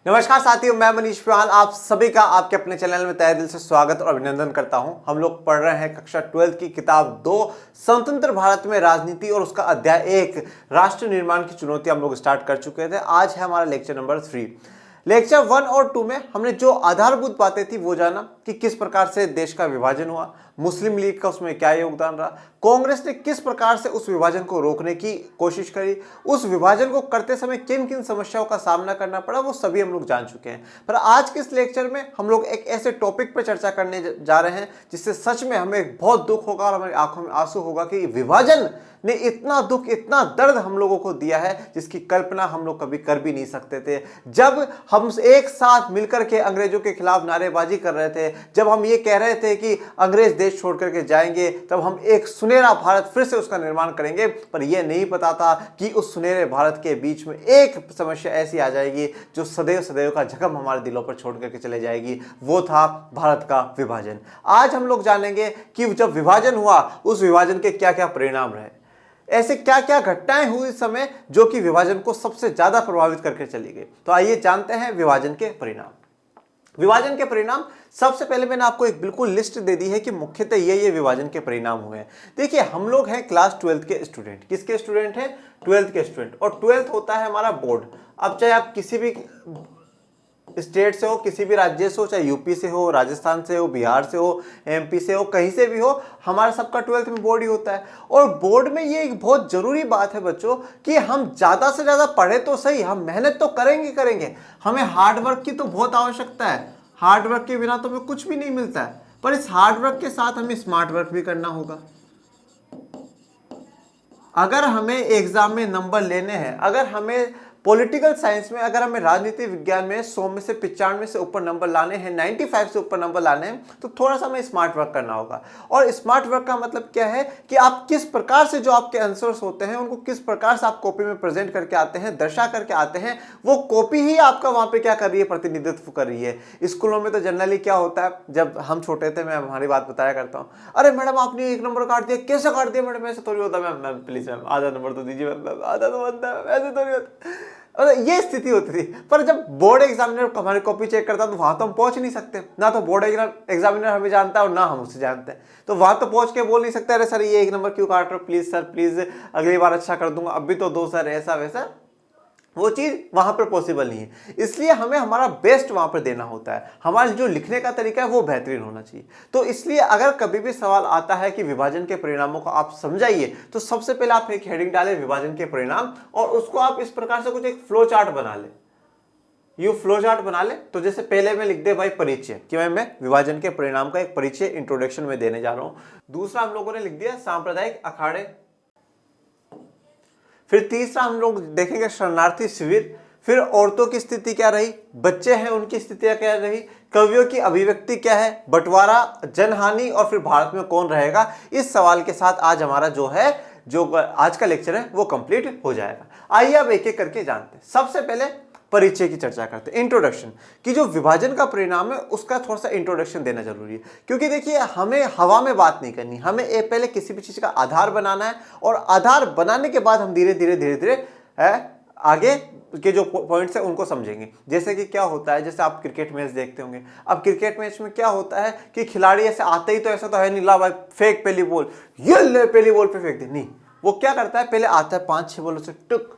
नमस्कार साथियों, मैं मनीष प्रधान आप सभी का आपके अपने चैनल में तहे दिल से स्वागत और अभिनंदन करता हूं। हम लोग पढ़ रहे हैं कक्षा 12 की किताब 2 स्वतंत्र भारत में राजनीति और उसका अध्याय 1 राष्ट्र निर्माण की चुनौती हम लोग स्टार्ट कर चुके थे। आज है हमारा लेक्चर नंबर 3। लेक्चर 1 और 2 में हमने जो आधारभूत बातें थी वो जाना कि किस प्रकार से देश का विभाजन हुआ, मुस्लिम लीग का उसमें क्या योगदान रहा, कांग्रेस ने किस प्रकार से उस विभाजन को रोकने की कोशिश करी, उस विभाजन को करते समय किन किन समस्याओं का सामना करना पड़ा, वो सभी हम लोग जान चुके हैं। पर आज के इस लेक्चर में हम लोग एक ऐसे टॉपिक पर चर्चा करने जा रहे हैं जिससे सच में हमें बहुत दुख होगा और हमारी आंखों में आंसू होगा कि विभाजन ने इतना दुख, इतना दर्द हम लोगों को दिया है जिसकी कल्पना हम लोग कभी कर भी नहीं सकते थे। जब हम एक साथ मिलकर के अंग्रेजों के खिलाफ नारेबाजी कर रहे थे, जब हम ये कह रहे थे कि अंग्रेज देश छोड़ करके जाएंगे, तब हम एक सुनहरा भारत फिर से उसका निर्माण करेंगे। पर यह नहीं पता था कि उस सुनहरे भारत के बीच में एक समस्या ऐसी आ जाएगी जो सदैव सदैव का जख्म हमारे दिलों पर छोड़ करके चले जाएगी। वो था भारत का विभाजन। आज हम लोग जानेंगे कि जब विभाजन हुआ उस विभाजन के क्या क्या परिणाम रहे, ऐसे क्या क्या घटनाएं हुई इस समय जो कि विभाजन को सबसे ज्यादा प्रभावित करके चली गई। तो आइए जानते हैं विभाजन के परिणाम। विभाजन के परिणाम सबसे पहले मैंने आपको एक बिल्कुल लिस्ट दे दी है कि मुख्यतः ये विभाजन के परिणाम हुए हैं। देखिए, हम लोग हैं क्लास 12 के स्टूडेंट। किसके स्टूडेंट हैं? 12th के स्टूडेंट। और 12th होता है हमारा बोर्ड। अब चाहे आप किसी भी स्टेट से हो, किसी भी राज्य से हो, चाहे यूपी से हो, राजस्थान से हो, बिहार से हो, एमपी से हो, कहीं से भी हो, हमारा सबका 12th में बोर्ड ही होता है। और बोर्ड में ये एक बहुत जरूरी बात है बच्चों कि हम ज्यादा से ज्यादा पढ़े तो सही, हम मेहनत तो करेंगे, हमें हार्डवर्क की तो बहुत आवश्यकता है। हार्डवर्क के बिना तो हमें कुछ भी नहीं मिलता है। पर इस हार्डवर्क के साथ हमें स्मार्ट वर्क भी करना होगा। अगर हमें एग्जाम में नंबर लेने हैं, अगर हमें पॉलिटिकल साइंस में, अगर हमें राजनीति विज्ञान में 100 में से 95 से ऊपर नंबर लाने हैं, 95 से ऊपर नंबर लाने हैं, तो थोड़ा सा हमें स्मार्ट वर्क करना होगा। और स्मार्ट वर्क का मतलब क्या है कि आप किस प्रकार से जो आपके आंसर्स होते हैं उनको किस प्रकार से आप कॉपी में प्रेजेंट करके आते हैं, दर्शा करके आते हैं। वो कॉपी ही आपका वहां पे क्या कर रही है? प्रतिनिधित्व कर रही है। स्कूलों में तो जनरली क्या होता है, जब हम छोटे थे, मैं हमारी बात बताया करता हूँ, अरे मैडम आपने 1 नंबर काट दिया। कैसे काट दिया मैडम? ऐसे थोड़ी होता है। मैम प्लीज मैम आधा नंबर तो दीजिए मैम, आधा तो बनता है, ऐसे थोड़ी होता है। ये स्थिति होती थी। पर जब बोर्ड एग्जामिनर हमारी कॉपी चेक करता तो वहां तो हम पहुंच नहीं सकते। ना तो बोर्ड एग्जामिनर हमें जानता है और ना हम उससे जानते हैं। तो वहां तो पहुंच के बोल नहीं सकते, अरे सर ये 1 नंबर क्यों काट रहे हो, प्लीज सर प्लीज अगली बार अच्छा कर दूंगा, अभी तो दो सर, ऐसा वैसा। वो चीज वहां पर पॉसिबल नहीं है। इसलिए हमें हमारा बेस्ट वहां पर देना होता है। हमारा जो लिखने का तरीका है वो बेहतरीन होना चाहिए। तो इसलिए अगर कभी भी सवाल आता है कि विभाजन के परिणामों को आप समझाइए, तो सबसे पहले आप एक हेडिंग डालें विभाजन के परिणाम, और उसको आप इस प्रकार से कुछ एक फ्लो चार्ट बना ले। फ्लो चार्ट बना ले। तो जैसे पहले में लिख दे भाई परिचय, कि मैं विभाजन के परिणाम का एक परिचय इंट्रोडक्शन में देने जा रहा हूं। दूसरा हम लोगों ने लिख दिया सांप्रदायिक अखाड़े। फिर तीसरा हम लोग देखेंगे शरणार्थी शिविर। फिर औरतों की स्थिति क्या रही, बच्चे हैं उनकी स्थितियां क्या रही, कवियों की अभिव्यक्ति क्या है, बंटवारा, जनहानि, और फिर भारत में कौन रहेगा। इस सवाल के साथ आज हमारा जो आज का लेक्चर है वो कंप्लीट हो जाएगा। आइए अब एक एक करके जानते हैं। सबसे पहले परिचय की चर्चा करते हैं, इंट्रोडक्शन, कि जो विभाजन का परिणाम है उसका थोड़ा सा इंट्रोडक्शन देना जरूरी है। क्योंकि देखिए, हमें हवा में बात नहीं करनी, हमें पहले किसी भी चीज का आधार बनाना है, और आधार बनाने के बाद हम धीरे धीरे आगे के जो पॉइंट्स है उनको समझेंगे। जैसे कि क्या होता है, जैसे आप क्रिकेट मैच देखते होंगे। अब क्रिकेट मैच में क्या होता है कि खिलाड़ी ऐसे आते ही तो ऐसा तो है नहीं, ला भाई फेंक पहली बॉल, ये ले पहली बॉल पे फेंक दे, नहीं। वो क्या करता है, पहले आता है 5-6 बॉलों से टुक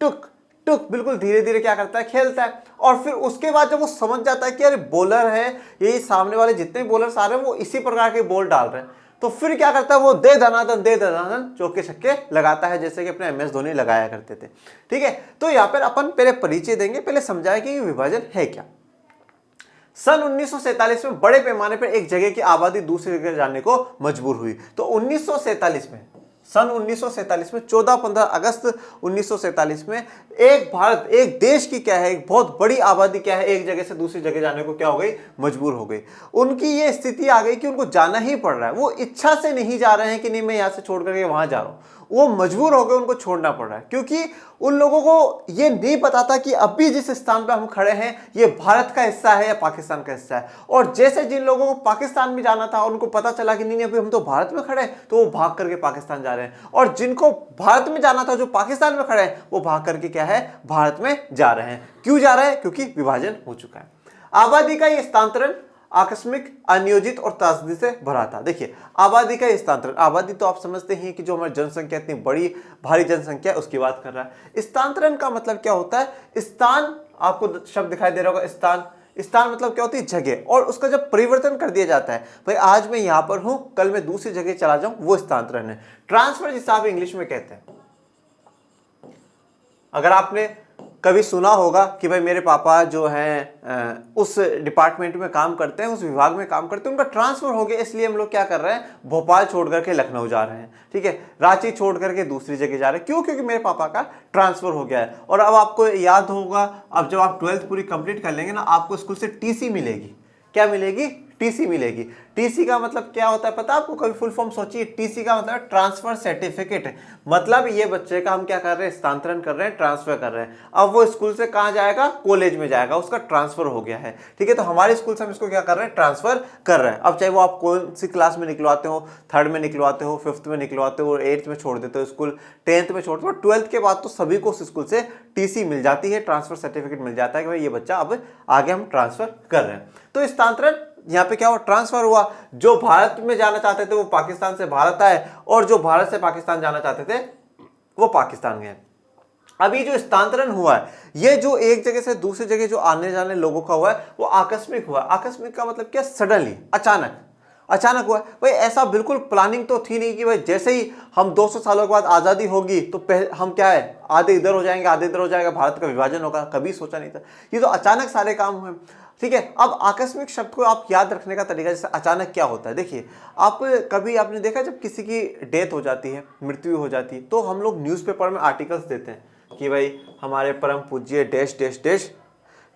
टुक टुक, बिल्कुल धीरे धीरे क्या करता है, खेलता है। और फिर उसके बाद जब वो समझ जाता है कि अरे बॉलर है, यही सामने वाले जितने बॉलर्स आ रहे हैं वो इसी प्रकार के बॉल डाल रहे हैं, तो फिर क्या करता है, वो दे दनादन चौके छक्के लगाता है, जैसे कि अपने MS धोनी लगाया करते थे। ठीक है, तो यहाँ पर अपन पहले परिचय देंगे, पहले समझाए कि विभाजन है क्या। सन 1947 में बड़े पैमाने पर एक जगह की आबादी दूसरी जगह जाने को मजबूर हुई। तो 1947 में, सन 1947 में 14-15 अगस्त 1947 में एक भारत, एक देश की क्या है, एक बहुत बड़ी आबादी क्या है, एक जगह से दूसरी जगह जाने को क्या हो गई, मजबूर हो गई। उनकी ये स्थिति आ गई कि उनको जाना ही पड़ रहा है। वो इच्छा से नहीं जा रहे हैं कि नहीं मैं यहां से छोड़ करके वहां जा रहा हूं, वो मजबूर हो गए, उनको छोड़ना पड़ रहा है, क्योंकि उन लोगों को ये नहीं पता था कि अभी जिस स्थान पर हम खड़े हैं ये भारत का हिस्सा है या पाकिस्तान का हिस्सा है। और जैसे जिन लोगों को पाकिस्तान में जाना था उनको पता चला कि नहीं अभी हम तो भारत में खड़े हैं, तो वो भाग करके पाकिस्तान जा रहे हैं। और जिनको भारत में जाना था, जो पाकिस्तान में खड़े हैं, वो भाग करके क्या है, भारत में जा रहे हैं। क्यों जा रहे हैं? क्योंकि विभाजन हो चुका है। आबादी का ये स्थानांतरण आकस्मिक, अनियोजित और त्रासदी से भरा था। देखिए, आबादी का स्थानांतरण, आबादी तो आप समझते हैं कि जो हमारी जनसंख्या इतनी बड़ी भारी जनसंख्या है उसकी बात कर रहा है। स्थानांतरण का मतलब क्या होता है? स्थान, आपको शब्द दिखाई दे रहा होगा, स्थान। स्थान मतलब क्या होती है? जगह। और उसका जब परिवर्तन कर दिया जाता है, भाई आज मैं यहां पर हूं, कल मैं दूसरी जगह चला जाऊं, वो स्थानांतरण है। ट्रांसफर जिसे आप इंग्लिश में कहते हैं। अगर आपने कभी सुना होगा कि भाई मेरे पापा जो हैं उस डिपार्टमेंट में काम करते हैं, उस विभाग में काम करते हैं, उनका ट्रांसफर हो गया, इसलिए हम लोग क्या कर रहे हैं, भोपाल छोड़ करके लखनऊ जा रहे हैं, ठीक है, रांची छोड़ करके दूसरी जगह जा रहे हैं। क्यों? क्योंकि मेरे पापा का ट्रांसफर हो गया है। और अब आपको याद होगा, अब जब आप 12th पूरी कंप्लीट कर लेंगे ना, आपको स्कूल से टीसी मिलेगी। क्या मिलेगी? टीसी मिलेगी। टीसी का मतलब क्या होता है पता है आपको? कभी फुल फॉर्म सोचिए। टीसी का मतलब ट्रांसफर सर्टिफिकेट। मतलब ये बच्चे का हम क्या कर रहे हैं, स्थानांतरण कर रहे हैं, ट्रांसफर कर रहे हैं। अब वो स्कूल से कहां जाएगा? कॉलेज में जाएगा, उसका ट्रांसफर हो गया है, ठीक है। तो हमारे स्कूल से हम इसको क्या कर रहे हैं, ट्रांसफर कर रहे हैं। अब चाहे वो आप कौन सी क्लास में निकलवाते हो, 3rd में निकलवाते हो, 5th में निकलवाते हो, 8th में छोड़ देते हो स्कूल, 10th में छोड़ते हो, 12th के बाद तो सभी को उस स्कूल से टीसी मिल जाती है, ट्रांसफर सर्टिफिकेट मिल जाता है कि भाई ये बच्चा अब आगे हम ट्रांसफर कर रहे हैं। तो स्थानांतरण यहाँ पे क्या हुआ, ट्रांसफर हुआ। जो भारत में जाना चाहते थे वो पाकिस्तान से भारत आए, और जो भारत से पाकिस्तान जाना चाहते थे वो पाकिस्तान गए। अभी जो स्थानांतरण हुआ है, ये जो एक जगह से दूसरी जगह जो आने जाने लोगों का हुआ है वो आकस्मिक हुआ। आकस्मिक का मतलब क्या? सडनली, अचानक, अचानक हुआ। भाई ऐसा बिल्कुल प्लानिंग तो थी नहीं कि भाई जैसे ही हम 200 सालों के बाद आज़ादी होगी तो हम क्या है, आधे इधर हो जाएंगे, आधे इधर हो जाएगा, भारत का विभाजन होगा। कभी सोचा नहीं था। ये तो अचानक सारे काम हुए, ठीक है। अब आकस्मिक शब्द को आप याद रखने का तरीका, जैसे अचानक क्या होता है, देखिए आप कभी आपने देखा जब किसी की डेथ हो जाती है, मृत्यु हो जाती है, तो हम लोग न्यूज़पेपर में आर्टिकल्स देते हैं कि भाई हमारे परम पूज्य डैश डैश डैश,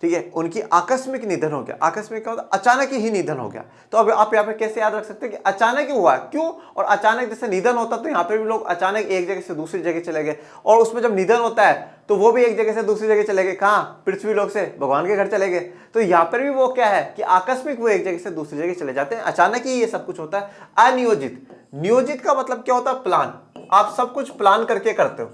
ठीक है, उनकी आकस्मिक निधन हो गया। आकस्मिक का मतलब अचानक ही निधन हो गया। तो अब आप यहाँ पे कैसे याद रख सकते हैं कि अचानक ही हुआ है? क्यों? और अचानक जैसे निधन होता तो यहाँ पे भी लोग अचानक एक जगह से दूसरी जगह चले गए, और उसमें जब निधन होता है तो वो भी एक जगह से दूसरी जगह चले गए। कहाँ? पृथ्वी लोक से भगवान के घर चले गए। तो यहाँ पर भी वो क्या है कि आकस्मिक वो एक जगह से दूसरी जगह चले जाते हैं, अचानक ही ये सब कुछ होता है। अनियोजित, नियोजित का मतलब क्या होता है? प्लान। आप सब कुछ प्लान करके करते हो,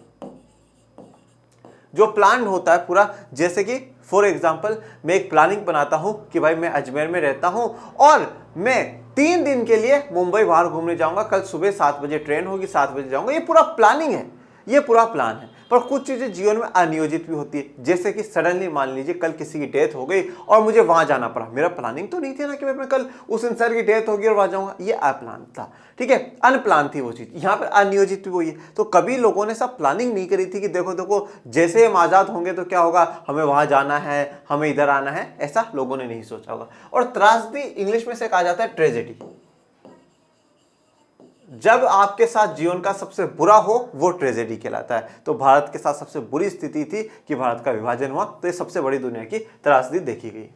जो प्लान होता है पूरा। जैसे कि फॉर एग्जाम्पल मैं एक प्लानिंग बनाता हूं कि भाई मैं अजमेर में रहता हूं और मैं 3 दिन के लिए मुंबई बाहर घूमने जाऊंगा, कल सुबह 7 बजे ट्रेन होगी, 7 बजे जाऊंगा। ये पूरा प्लानिंग है, ये पूरा प्लान है। पर कुछ चीजें जीवन में अनियोजित भी होती है, जैसे कि सडनली मान लीजिए कल किसी की डेथ हो गई और मुझे वहां जाना पड़ा। मेरा प्लानिंग तो नहीं थी ना कि मैं कल उस इंसान की डेथ होगी और वहां जाऊंगा, ये अप्लान था, ठीक है, अनप्लान थी वो चीज। यहाँ पर अनियोजित भी वही है। तो कभी लोगों ने सब प्लानिंग नहीं करी थी कि देखो देखो जैसे हम आजाद होंगे तो क्या होगा, हमें वहां जाना है, हमें इधर आना है, ऐसा लोगों ने नहीं सोचा होगा। और त्रासदी इंग्लिश में से कहा जाता है ट्रेजेडी। जब आपके साथ जीवन का सबसे बुरा हो वो ट्रेजेडी कहलाता है। तो भारत के साथ सबसे बुरी स्थिति थी कि भारत का विभाजन हुआ, तो ये सबसे बड़ी दुनिया की त्रासदी देखी गई।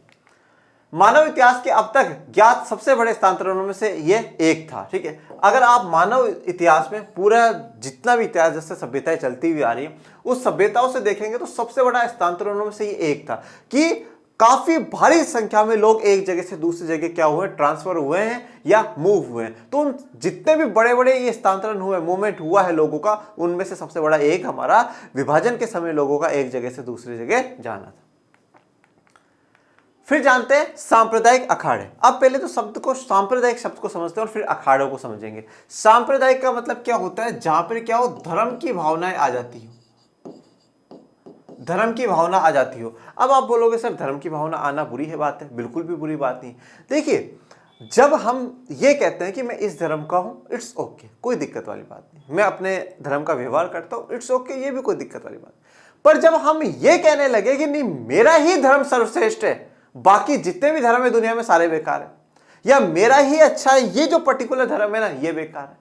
मानव इतिहास के अब तक ज्ञात सबसे बड़े स्थानांतरणों में से ये एक था, ठीक है। अगर आप मानव इतिहास में पूरा जितना भी इतिहास जैसे सभ्यताएं चलती हुई आ रही है उस सभ्यताओं से देखेंगे तो सबसे बड़ा स्थानांतरणों में से ये एक था कि काफी भारी संख्या में लोग एक जगह से दूसरी जगह क्या हुए, ट्रांसफर हुए हैं या मूव हुए हैं। तो उन जितने भी बड़े बड़े ये स्थानांतरण हुए, मूवमेंट हुआ है लोगों का, उनमें से सबसे बड़ा एक हमारा विभाजन के समय लोगों का एक जगह से दूसरी जगह जाना था। फिर जानते हैं सांप्रदायिक अखाड़े। अब पहले तो शब्द को, सांप्रदायिक शब्द को समझते हैं और फिर अखाड़ों को समझेंगे। सांप्रदायिक का मतलब क्या होता है? जहां पर क्या हो, धर्म की भावनाएं आ जाती हो, धर्म की भावना आ जाती हो। अब आप बोलोगे सर धर्म की भावना आना बुरी है बात है? बिल्कुल भी बुरी बात नहीं। देखिए जब हम ये कहते हैं कि मैं इस धर्म का हूं, इट्स ओके, कोई दिक्कत वाली बात नहीं। मैं अपने धर्म का व्यवहार करता हूं, इट्स ओके, ये भी कोई दिक्कत वाली बात। पर जब हम ये कहने लगे कि नहीं मेरा ही धर्म सर्वश्रेष्ठ है, बाकी जितने भी धर्म है दुनिया में सारे बेकार है, या मेरा ही अच्छा है, ये जो पर्टिकुलर धर्म है ना ये बेकार है,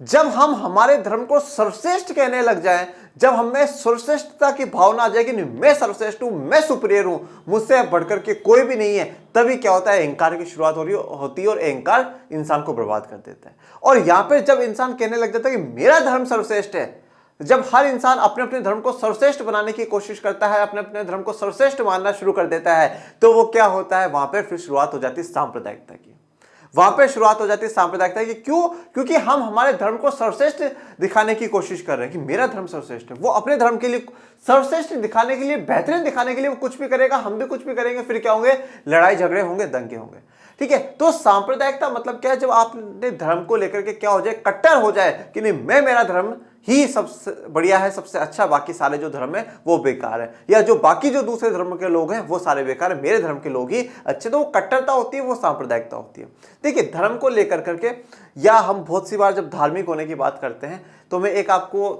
जब हम हमारे धर्म को सर्वश्रेष्ठ कहने लग जाएं, जब हमें सर्वश्रेष्ठता की भावना आ जाए कि नहीं मैं सर्वश्रेष्ठ हूं, मैं सुपीरियर हूं, मुझसे बढ़कर के कोई भी नहीं है, तभी क्या होता है, अहंकार की शुरुआत होती है और अहंकार इंसान को बर्बाद कर देता है। और यहां पर जब इंसान कहने लग जाता है कि मेरा धर्म सर्वश्रेष्ठ है, जब हर इंसान अपने अपने धर्म को सर्वश्रेष्ठ बनाने की कोशिश करता है, अपने अपने धर्म को सर्वश्रेष्ठ मानना शुरू कर देता है, तो वो क्या होता है, वहां पर फिर शुरुआत हो जाती है सांप्रदायिकता की। वहां पे शुरुआत हो जाती है सांप्रदायिकता की। क्यों? क्योंकि हम हमारे धर्म को सर्वश्रेष्ठ दिखाने की कोशिश कर रहे हैं कि मेरा धर्म सर्वश्रेष्ठ है। वो अपने धर्म के लिए सर्वश्रेष्ठ दिखाने के लिए, बेहतरीन दिखाने के लिए वो कुछ भी करेगा, हम भी कुछ भी करेंगे, फिर क्या होंगे, लड़ाई झगड़े होंगे, दंगे होंगे। ठीक है, तो सांप्रदायिकता मतलब क्या है, जब आपने धर्म को लेकर के क्या हो जाए, कट्टर हो जाए कि नहीं मेरा धर्म ही सबसे बढ़िया है, सबसे अच्छा, बाकी सारे जो धर्म है वो बेकार है, या जो बाकी जो दूसरे धर्म के लोग हैं वो सारे बेकार है, मेरे धर्म के लोग ही अच्छे। तो वो कट्टरता होती है, वो सांप्रदायिकता होती है। देखिए, धर्म को लेकर करके, या हम बहुत सी बार जब धार्मिक होने की बात करते हैं, तो मैं एक आपको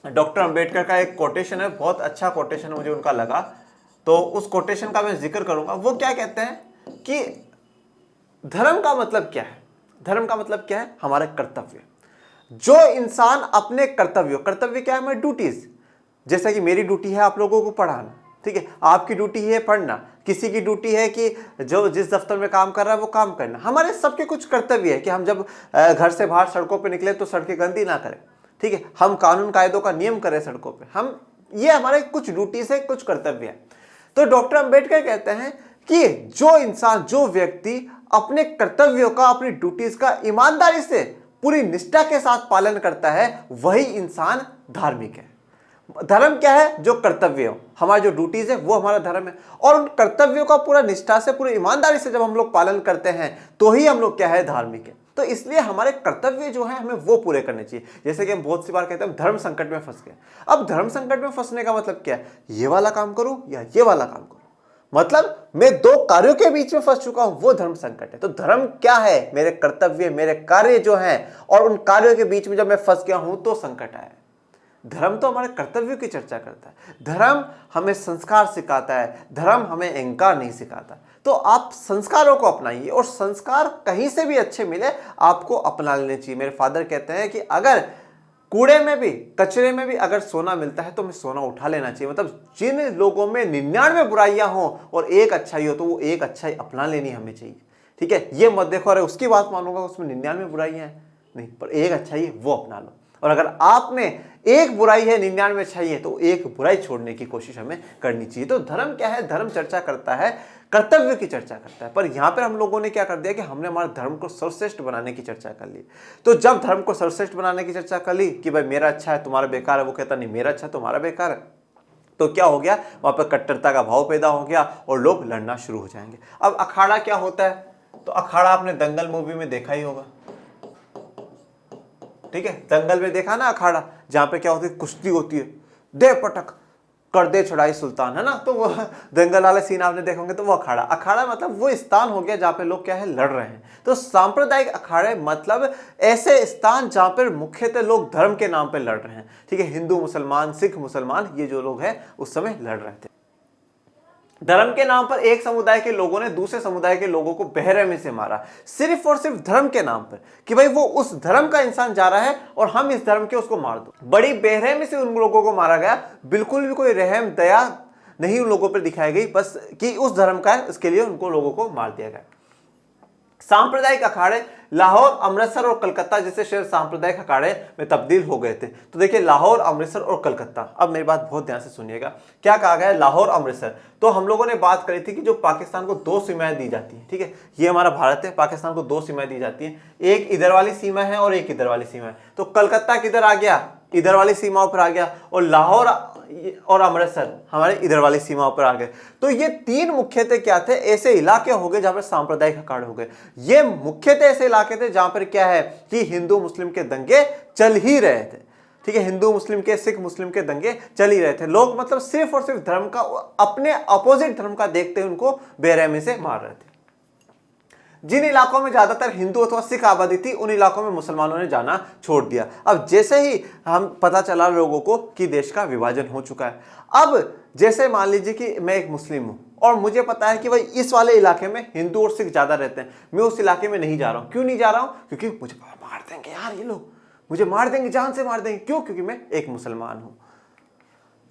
डॉक्टर अंबेडकर का एक कोटेशन है, बहुत अच्छा कोटेशन मुझे उनका लगा, तो उस कोटेशन का मैं जिक्र करूंगा। वो क्या कहते हैं कि धर्म का मतलब क्या है, धर्म का मतलब क्या है, हमारे कर्तव्य। जो इंसान अपने कर्तव्य क्या है, हमारी ड्यूटीज, जैसे कि मेरी ड्यूटी है आप लोगों को पढ़ाना, ठीक है, आपकी ड्यूटी है पढ़ना, किसी की ड्यूटी है कि जो जिस दफ्तर में काम कर रहा है वो काम करना। हमारे सबके कुछ कर्तव्य है कि हम जब घर से बाहर सड़कों पे निकले तो सड़कें गंदी ना करें, ठीक है, हम कानून कायदों का नियम करें सड़कों पे, हम ये हमारे कुछ ड्यूटी से कुछ कर्तव्य है। तो डॉक्टर अंबेडकर कहते हैं कि जो इंसान, जो व्यक्ति अपने कर्तव्यों का, अपनी ड्यूटीज का ईमानदारी से, पूरी निष्ठा के साथ पालन करता है, वही इंसान धार्मिक है। धर्म क्या है, जो कर्तव्य हो, हमारी जो ड्यूटीज है वो हमारा धर्म है, और उन कर्तव्यों का पूरा निष्ठा से, पूरी ईमानदारी से जब हम लोग पालन करते हैं तो ही हम लोग क्या है, धार्मिक है। तो इसलिए हमारे कर्तव्य जो है हमें वो पूरे करने चाहिए। जैसे कि हम बहुत सी बार कहते हैं धर्म संकट में फंस गए। अब धर्म संकट में फंसने का मतलब क्या है, ये वाला काम करूं या ये वाला काम करूं, मतलब मैं दो कार्यों के बीच में फंस चुका हूं, वो धर्म संकट है। तो धर्म क्या है, मेरे कर्तव्य, मेरे कार्य जो हैं, और उन कार्यों के बीच में जब मैं फंस गया हूं तो संकट आया। धर्म तो हमारे कर्तव्यों की चर्चा करता है, धर्म हमें संस्कार सिखाता है, धर्म हमें अहंकार नहीं सिखाता। तो आप संस्कारों को अपनाइए, और संस्कार कहीं से भी अच्छे मिले आपको अपना लेने चाहिए। मेरे फादर कहते हैं कि अगर कूड़े में भी, कचरे में भी अगर सोना मिलता है तो हमें सोना उठा लेना चाहिए। मतलब जिन लोगों में 99 बुराइयां हो और एक अच्छाई हो, तो वो एक अच्छाई अपना लेनी हमें चाहिए। ठीक है, ये मत देखो अरे उसकी बात मानूंगा उसमें 99 बुराइयां हैं, नहीं, पर एक अच्छाई है वो अपना लो। और अगर आप में एक बुराई है, 99 अच्छाई है, तो एक बुराई छोड़ने की कोशिश हमें करनी चाहिए। तो धर्म क्या है, धर्म चर्चा करता है, कर्तव्य की चर्चा करता है। पर यहां पर हम लोगों ने क्या कर दिया कि हमने हमारे धर्म को सर्वश्रेष्ठ बनाने की चर्चा कर ली। तो जब धर्म को सर्वश्रेष्ठ बनाने की चर्चा कर ली कि भाई मेरा अच्छा है तुम्हारा बेकार है, वो कहता नहीं मेरा अच्छा है तुम्हारा बेकार है, तो क्या हो गया, वहां पर कट्टरता का भाव पैदा हो गया और लोग लड़ना शुरू हो जाएंगे। अब अखाड़ा क्या होता है, तो अखाड़ा आपने दंगल मूवी में देखा ही होगा, ठीक है, दंगल में देखा ना अखाड़ा, जहां पे क्या होती है, कुश्ती होती है, दे पटक कर दे चढ़ाई सुल्तान, है ना, तो वो दंगल वाले सीन आपने देखे होंगे। तो वो अखाड़ा, अखाड़ा मतलब वो स्थान हो गया जहां पे लोग क्या है, लड़ रहे हैं। तो सांप्रदायिक अखाड़े मतलब ऐसे स्थान जहां पर मुख्यतः लोग धर्म के नाम पे लड़ रहे हैं, ठीक है, हिंदू मुसलमान, सिख मुसलमान, ये जो लोग हैं उस समय लड़ रहे थे। धर्म के नाम पर एक समुदाय के लोगों ने दूसरे समुदाय के लोगों को बेरहमी से मारा, सिर्फ और सिर्फ धर्म के नाम पर, कि भाई वो उस धर्म का इंसान जा रहा है और हम इस धर्म के उसको मार दो। बड़ी बेरहमी से उन लोगों को मारा गया, बिल्कुल भी कोई रहम दया नहीं उन लोगों पर दिखाई गई, बस कि उस धर्म का है उसके लिए उनको लोगों को मार दिया गया। सांप्रदायिक अखाड़े लाहौर, अमृतसर और कलकत्ता जैसे शहर सांप्रदायिक अखाड़े में तब्दील हो गए थे। तो देखिए लाहौर, अमृतसर और कलकत्ता, अब मेरी बात बहुत ध्यान से सुनिएगा, क्या कहा गया है, लाहौर, अमृतसर। तो हम लोगों ने बात करी थी कि जो पाकिस्तान को 2 सीमाएं दी जाती हैं, ठीक है, ये हमारा भारत है, पाकिस्तान को 2 सीमाएं दी जाती हैं, एक इधर वाली सीमा है और एक इधर वाली सीमा है। तो कलकत्ता किधर आ गया, इधर वाली सीमाओं पर आ गया, और लाहौर और अमृतसर हमारे इधर वाली सीमाओं पर आ गए। तो ये 3 मुख्यतः क्या थे, ऐसे इलाके हो गए जहां पर सांप्रदायिक अखाड़े हो गए। ये मुख्यतः ऐसे इलाके थे जहां पर क्या है कि हिंदू मुस्लिम के दंगे चल ही रहे थे, ठीक है, हिंदू मुस्लिम के, सिख मुस्लिम के दंगे चल ही रहे थे। लोग मतलब सिर्फ और सिर्फ धर्म का, अपने अपोजिट धर्म का देखते हुए उनको बेरहमी से मार रहे थे। जिन इलाकों में ज्यादातर हिंदू अथवा सिख आबादी थी, उन इलाकों में मुसलमानों ने जाना छोड़ दिया। अब जैसे ही हम पता चला लोगों को कि देश का विभाजन हो चुका है, अब जैसे मान लीजिए कि मैं एक मुस्लिम हूं और मुझे पता है कि भाई इस वाले इलाके में हिंदू और सिख ज्यादा रहते हैं, मैं उस इलाके में नहीं जा रहा हूं। क्यों नहीं जा रहा हूं, क्योंकि मुझे मार देंगे यार ये लोग, मुझे मार देंगे, जान से मार देंगे। क्यों? क्योंकि मैं एक मुसलमान हूं।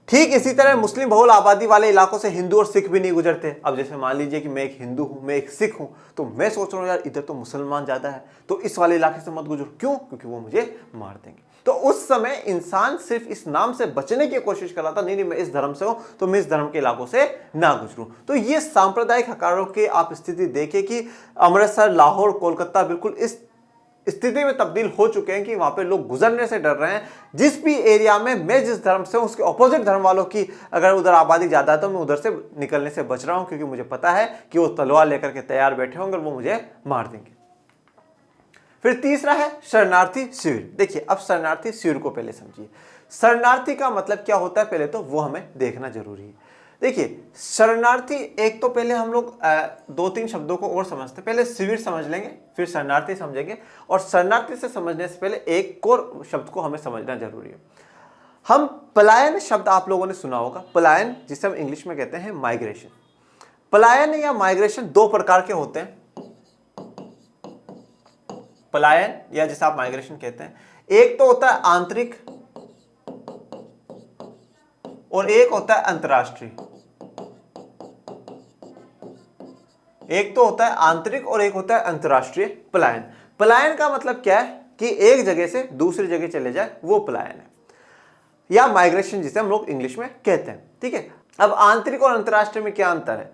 ठीक इसी तरह मुस्लिम बहुल आबादी वाले इलाकों से हिंदू और सिख भी नहीं गुजरते। अब जैसे मान लीजिए कि मैं एक हिंदू हूं, मैं एक सिख हूं, तो मैं सोच रहा हूं यार इधर तो मुसलमान ज्यादा है, तो इस वाले इलाके से मत गुजरो। क्यों? क्योंकि वो मुझे मार देंगे। तो उस समय इंसान सिर्फ इस नाम से बचने की कोशिश कर रहा था, नहीं नहीं मैं इस धर्म से हूं तो मैं इस धर्म के इलाकों से ना गुजरूं। तो ये सांप्रदायिक हकारों की आप स्थिति देखिए कि अमृतसर, लाहौर, कोलकाता बिल्कुल इस स्थिति में तब्दील हो चुके हैं कि वहां पे लोग गुजरने से डर रहे हैं। जिस भी एरिया में मैं जिस धर्म से हूं उसके ऑपोजिट धर्म वालों की अगर उधर आबादी ज्यादा है तो मैं उधर से निकलने से बच रहा हूं, क्योंकि मुझे पता है कि वो तलवार लेकर के तैयार बैठे होंगे और वो मुझे मार देंगे। फिर तीसरा है शरणार्थी शिविर। देखिए अब शरणार्थी शिविर को पहले समझिए। शरणार्थी का मतलब क्या होता है पहले तो वो हमें देखना जरूरी है। देखिए शरणार्थी, एक तो पहले हम लोग 2-3 शब्दों को और समझते हैं। पहले शिविर समझ लेंगे, फिर शरणार्थी समझेंगे, और शरणार्थी से समझने से पहले एक और शब्द को हमें समझना जरूरी है। हम पलायन शब्द आप लोगों ने सुना होगा। पलायन जिसे हम इंग्लिश में कहते हैं माइग्रेशन। पलायन या माइग्रेशन दो प्रकार के होते हैं। पलायन या जिसे आप माइग्रेशन कहते हैं, एक तो होता है आंतरिक और एक होता है अंतरराष्ट्रीय। एक तो होता है आंतरिक और एक होता है अंतरराष्ट्रीय पलायन। पलायन का मतलब क्या है कि एक जगह से दूसरी जगह चले जाए, वो पलायन है, या माइग्रेशन जिसे हम लोग इंग्लिश में कहते हैं। ठीक है, अब आंतरिक और अंतरराष्ट्रीय में क्या अंतर है?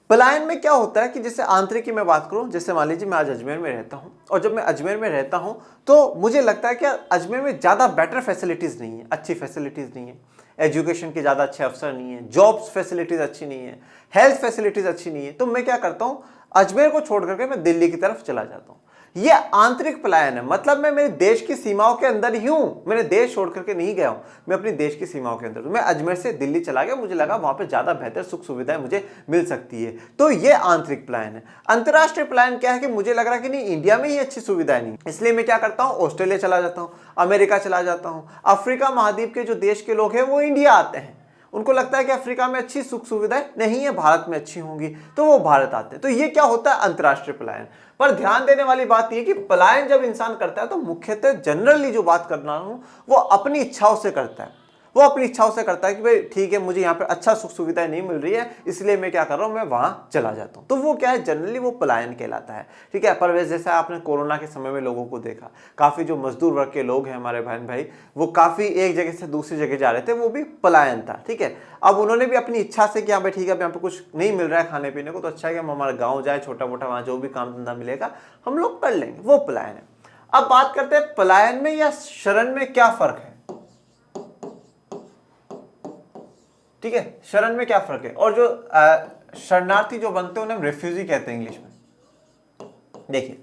पलायन में क्या होता है कि जैसे आंतरिक की मैं बात करूं, जैसे मान लीजिए मैं आज अजमेर में रहता हूं, और जब मैं अजमेर में रहता हूं तो मुझे लगता है कि अजमेर में ज़्यादा बेटर फैसिलिटीज़ नहीं है, अच्छी फैसिलिटीज़ नहीं है, एजुकेशन के ज़्यादा अच्छे अवसर नहीं है, जॉब्स फैसिलिटीज़ अच्छी नहीं है, हेल्थ फैसिलिटीज़ अच्छी नहीं है, तो मैं क्या करता हूँ, अजमेर को छोड़ करके मैं दिल्ली की तरफ चला जाता हूँ। ये आंतरिक पलायन है, मतलब मैं मेरे देश की सीमाओं के अंदर ही हूं, मैंने देश छोड़ करके नहीं गया हूं, मैं अपनी देश की सीमाओं के अंदर हूं। मैं अजमेर से दिल्ली चला गया, मुझे लगा वहां पे ज्यादा बेहतर सुख सुविधाएं मुझे मिल सकती है, तो ये आंतरिक पलायन है। अंतरराष्ट्रीय पलायन क्या है कि मुझे लग रहा है कि नहीं इंडिया में ही अच्छी सुविधाएं नहीं, इसलिए मैं क्या करता हूं, ऑस्ट्रेलिया चला जाता हूं, अमेरिका चला जाता हूं। अफ्रीका महाद्वीप के जो देश के लोग हैं वो इंडिया आते हैं, उनको लगता है कि अफ्रीका में अच्छी सुख सुविधाएं नहीं है, भारत में अच्छी होंगी, तो वो भारत आते हैं। तो ये क्या होता है, अंतरराष्ट्रीय पलायन। पर ध्यान देने वाली बात यह कि पलायन जब इंसान करता है तो मुख्यतः जनरली जो बात करना हूं वो अपनी इच्छाओं से करता है। वो अपनी इच्छाओं से करता है कि भाई ठीक है, मुझे यहाँ पे अच्छा सुख सुविधाएं नहीं मिल रही है, इसलिए मैं क्या कर रहा हूँ, मैं वहां चला जाता हूँ। तो वो क्या है, जनरली वो पलायन कहलाता है। ठीक है, पर जैसे आपने कोरोना के समय में लोगों को देखा, काफी जो मजदूर वर्ग के लोग हैं हमारे बहन भाई, वो काफी एक जगह से दूसरी जगह जा रहे थे, वो भी पलायन था। ठीक है, अब उन्होंने भी अपनी इच्छा से कि हाँ भाई ठीक है, यहाँ पे कुछ नहीं मिल रहा है खाने पीने को, तो अच्छा है कि हम हमारे गाँव जाए, छोटा मोटा वहां जो भी काम धंधा मिलेगा हम लोग कर लेंगे, वो पलायन है। अब बात करते हैं पलायन में या शरण में क्या फर्क है। ठीक है, शरण में क्या फर्क है, और जो शरणार्थी जो बनते हैं उन्हें हम रेफ्यूजी कहते हैं इंग्लिश में। देखिए,